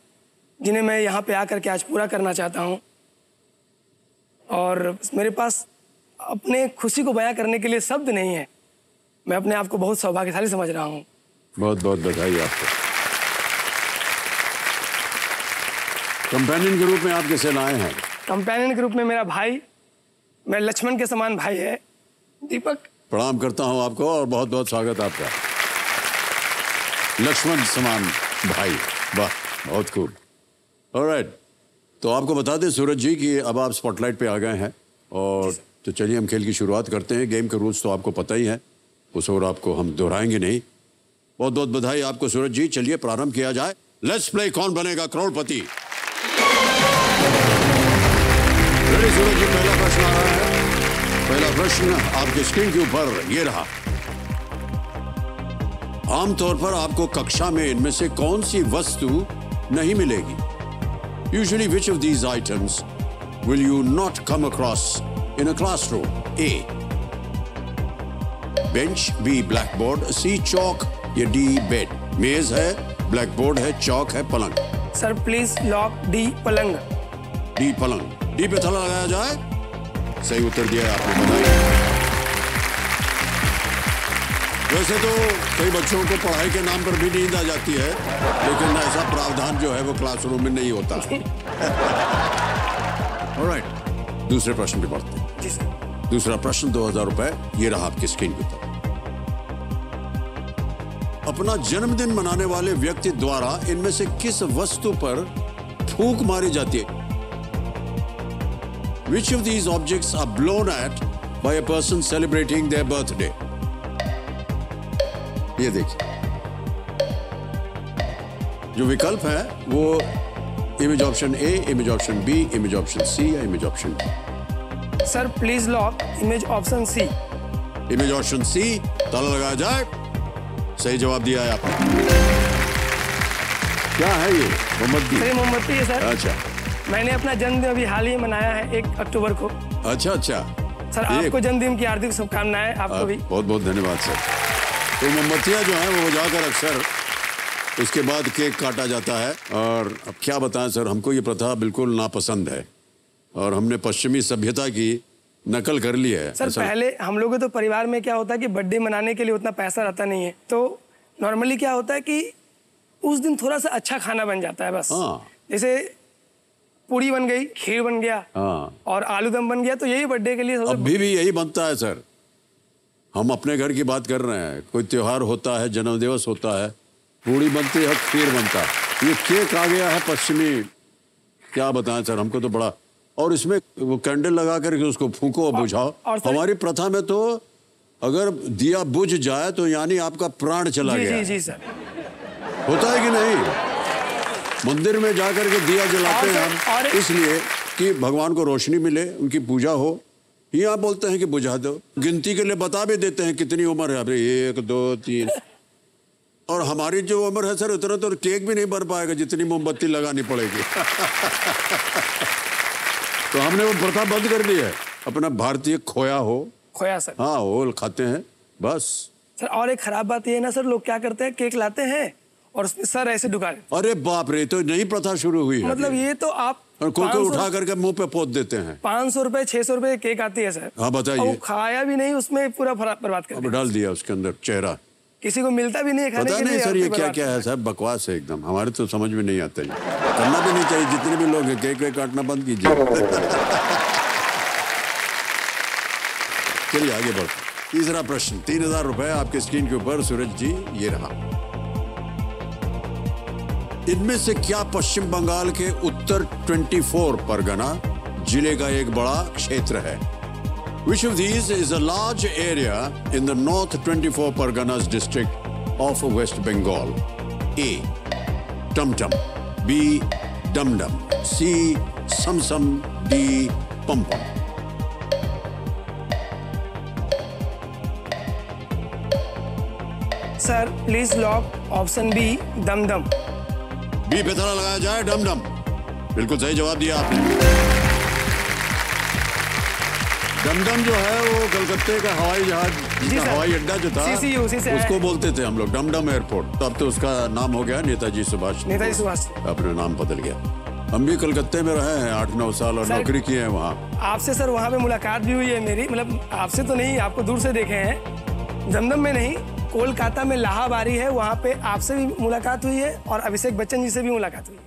जिन्हें मैं यहाँ पे आकर के आज पूरा करना चाहता हूँ। और मेरे पास अपने खुशी को बयां करने के लिए शब्द नहीं है। मैं अपने आप को बहुत सौभाग्यशाली समझ रहा हूँ। बहुत बहुत बधाई आपको। कंपेनियन के रूप में आप किसे लाए हैं? कंपेनियन के रूप में मेरा भाई, मैं लक्ष्मण के समान भाई है दीपक। प्रणाम करता हूं आपको और बहुत बहुत स्वागत आपका। लक्ष्मण समान भाई, वाह बहुत खूब। ऑलराइट, तो आपको बता दें सूरज जी कि अब आप स्पॉटलाइट पे आ गए हैं और तो चलिए हम खेल की शुरुआत करते हैं। गेम के रूल्स तो आपको पता ही है, उस और आपको हम दोहराएंगे नहीं। बहुत बहुत बधाई आपको सूरज जी। चलिए प्रारंभ किया जाए। लेट्स प्ले कौन बनेगा करोड़पति। रेडी सूरज जी, पहला प्रश्न आ रहा है। पहला प्रश्न आपके स्क्रीन के ऊपर ये रहा। आमतौर पर आपको कक्षा में इनमें से कौन सी वस्तु नहीं मिलेगी? Usually which of these items will you not come across in a classroom? A bench, B blackboard, C chalk या डी बेड? मेज है, ब्लैकबोर्ड है, चौक है, पलंग। सर प्लीज लॉक डी पलंग। डी पलंग। डी पे थला लगाया जाए। सही उत्तर दिया है आपने, बताइए। वैसे तो कई बच्चों को पढ़ाई के नाम पर भी नींद आ जाती है, लेकिन ऐसा प्रावधान जो है वो क्लासरूम में नहीं होता। ऑलराइट, दूसरे प्रश्न पे बढ़ते हैं। जी सर। दूसरा प्रश्न 2000 रुपए, ये रहा आपकी स्क्रीन पे। अपना जन्मदिन मनाने वाले व्यक्ति द्वारा इनमें से किस वस्तु पर फूंक मारी जाती है? Which of these objects are blown at by a person celebrating their birthday? ये देखिए, जो विकल्प है वो image option A, image option B, image option C या image option D? Sir please lock image option C. Image option C, ताला लगाया जाए। सही जवाब दिया है आपने। क्या है ये? मोमबत्ती। सही मोमबत्ती है सर। अच्छा, मैंने अपना जन्मदिन अभी हाल ही मनाया है 1 अक्टूबर को। अच्छा अच्छा सर, आपको जन्मदिन की हार्दिक शुभकामनाएं। आपको भी बहुत बहुत धन्यवाद सर। तो मोमबत्तियां जो हैं वो जाकर अक्सर उसके बाद केक काटा जाता है। और अब क्या बताएं सर, हमको ये प्रथा बिल्कुल नापसंद है और हमने पश्चिमी सभ्यता की नकल कर ली है। सर पहले हम लोगों तो परिवार में क्या होता है कि बर्थडे मनाने के लिए उतना पैसा रहता नहीं है, तो नॉर्मली क्या होता है कि उस दिन थोड़ा सा अच्छा खाना बन जाता है बस। जैसे पूरी बन गई, खीर बन गया और आलू दम बन गया, तो यही बर्थडे के लिए अभी भी यही बनता है सर। हम अपने घर की बात कर रहे हैं, कोई त्योहार होता है, जन्मदिवस होता है, पूरी बनती है, खीर बनता है। ये केक आ गया है पश्चिमी, क्या बताएं सर, हमको तो बड़ा। और इसमें वो कैंडल लगा करके उसको फूको और बुझाओ। हमारी प्रथा में तो अगर दिया बुझ जाए तो यानी आपका प्राण चला गया। जी जी सर। होता है कि नहीं? मंदिर में जाकर के दिया जलाते हैं हम, इसलिए कि भगवान को रोशनी मिले, उनकी पूजा हो। ये आप बोलते हैं कि बुझा दो, गिनती के लिए बता भी देते हैं कितनी उम्र है। अरे 1 2 3। और हमारी जो उम्र है सर, उतना तो केक भी नहीं बन पाएगा जितनी मोमबत्ती लगानी पड़ेगी। तो हमने वो प्रथा बंद कर दी है। अपना भारतीय खोया सर। हाँ, वो खाते हैं बस सर। और एक खराब बात ये है ना सर, लोग क्या करते हैं, केक लाते हैं और उसमें सर ऐसे ढुका देते। अरे बाप रे, तो नई प्रथा शुरू हुई है। मतलब ये तो आप कोई उठा करके मुंह पे पोत देते हैं। 500 रुपए 600 रुपए केक आती है सर। हाँ बताइए। खाया भी नहीं, उसमें पूरा बर्बाद कर दिया। डाल दिया उसके अंदर चेहरा, किसी को मिलता भी नहीं खाने पता के लिए। नहीं सर ये क्या क्या है साहब, बकवास है एकदम। हमारे तो समझ में नहीं आता, करना भी नहीं चाहिए। जितने भी लोग हैं केक काटना बंद कीजिए। चलिए आगे बढ़ते। तीसरा प्रश्न 3000 रुपए आपके स्क्रीन के ऊपर सूरज जी, ये रहा। इनमें से क्या पश्चिम बंगाल के उत्तर 24 परगना जिले का एक बड़ा क्षेत्र है? Which of these is a large area in the North 24 Parganas district of West Bengal? A. Tum-tum. B. Dum-dum. C. Sum-sum. D. Pum-pum. Sir please lock option B, दम-दम। बी पे ताला लगाया जाए, डम-डम। बिल्कुल सही जवाब दिया आपने। डमडम जो है वो कलकत्ते का हवाई जहाज, हवाई अड्डा जो था, उसको बोलते थे हम लोग डमडम एयरपोर्ट। तो अब तो उसका नाम हो गया नेताजी सुभाष। अपना नाम बदल गया। हम भी कलकत्ते में रहे हैं 8-9 साल और नौकरी की है वहाँ। आपसे सर वहाँ पे मुलाकात भी हुई है मेरी, मतलब आपसे तो नहीं, आपको दूर से देखे हैं। दमदम में नहीं, कोलकाता में लाहाबारी है, वहाँ पे आपसे भी मुलाकात हुई है और अभिषेक बच्चन जी से भी मुलाकात हुई है।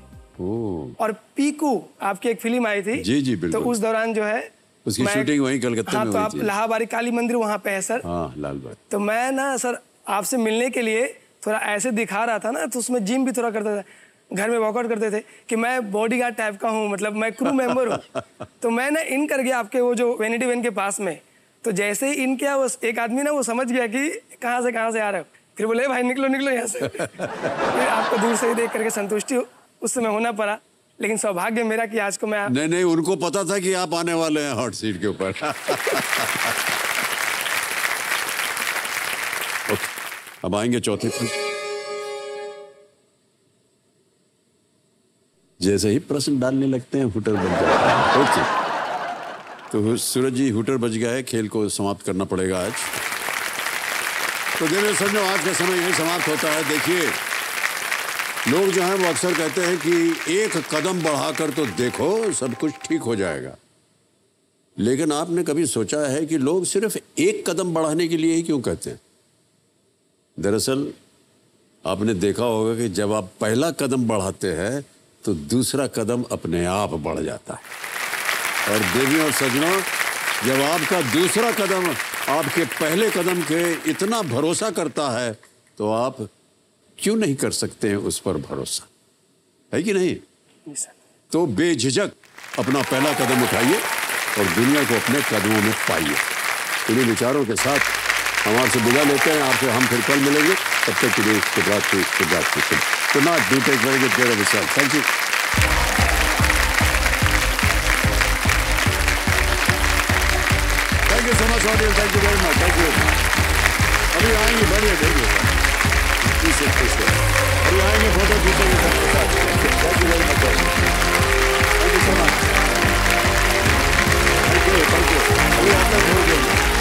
और पीकू आपकी एक फिल्म आई थी। जी जी बिल्कुल। तो उस दौरान जो है उसकी शूटिंग वहीं कलकत्ता में हुई थी। हाँ, तो आप इलाहाबादी काली मंदिर वहाँ पे है सर। हाँ, लाल बाग। तो मैं ना सर आपसे मिलने के लिए थोड़ा ऐसे दिखा रहा था ना, तो उसमें जिम भी थोड़ा करता था, घर में वर्कआउट करते थे कि मैं बॉडीगार्ड टाइप का हूँ, मतलब मैं क्रू मेंबर हूँ। तो मैं ना इन कर गया आपके वो जो वैनिटी वैन के पास में। तो जैसे ही इन किया, वो एक आदमी ना वो समझ गया कि कहाँ से आ रहे हो, फिर बोले भाई निकलो निकलो यहाँ से। फिर आपको दूर से ही देख करके संतुष्टि उस समय होना पड़ा, लेकिन सौभाग्य मेरा कि आज को मैं नहीं, उनको पता था कि आप आने वाले हैं हॉट सीट के ऊपर। अब आएंगे चौथे प्रश्न। जैसे ही प्रश्न डालने लगते हैं हुटर बज जाता है। ओके, तो सूरज जी हुटर बज गया है, खेल को समाप्त करना पड़ेगा आज। तो देखिए सज्जनों, आज का समय यही समाप्त होता है। देखिए, लोग जो हैं वो अक्सर कहते हैं कि एक कदम बढ़ाकर तो देखो, सब कुछ ठीक हो जाएगा। लेकिन आपने कभी सोचा है कि लोग सिर्फ एक कदम बढ़ाने के लिए ही क्यों कहते हैं? दरअसल आपने देखा होगा कि जब आप पहला कदम बढ़ाते हैं तो दूसरा कदम अपने आप बढ़ जाता है। और देवियों और सज्जनों, जब आपका दूसरा कदम आपके पहले कदम के इतना भरोसा करता है, तो आप क्यों नहीं कर सकते हैं उस पर भरोसा, है कि नहीं? तो बेझिझक अपना पहला कदम उठाइए और दुनिया को अपने कदमों में पाइए। इन्हीं विचारों के साथ हम आपसे विदा लेते हैं। आपसे हम फिर कल मिलेंगे। तब तक के लिए Good night. Do take very good care of yourself. Thank you. Thank you so much, audience. Thank you very much. Thank you. अभी आएंगे, बढ़िया, देखिए। अभी आएंगे, फोटो खींचेंगे सबके साथ। Thank you very much. Thank you so much. Thank you. अभी आप लोग हो गए।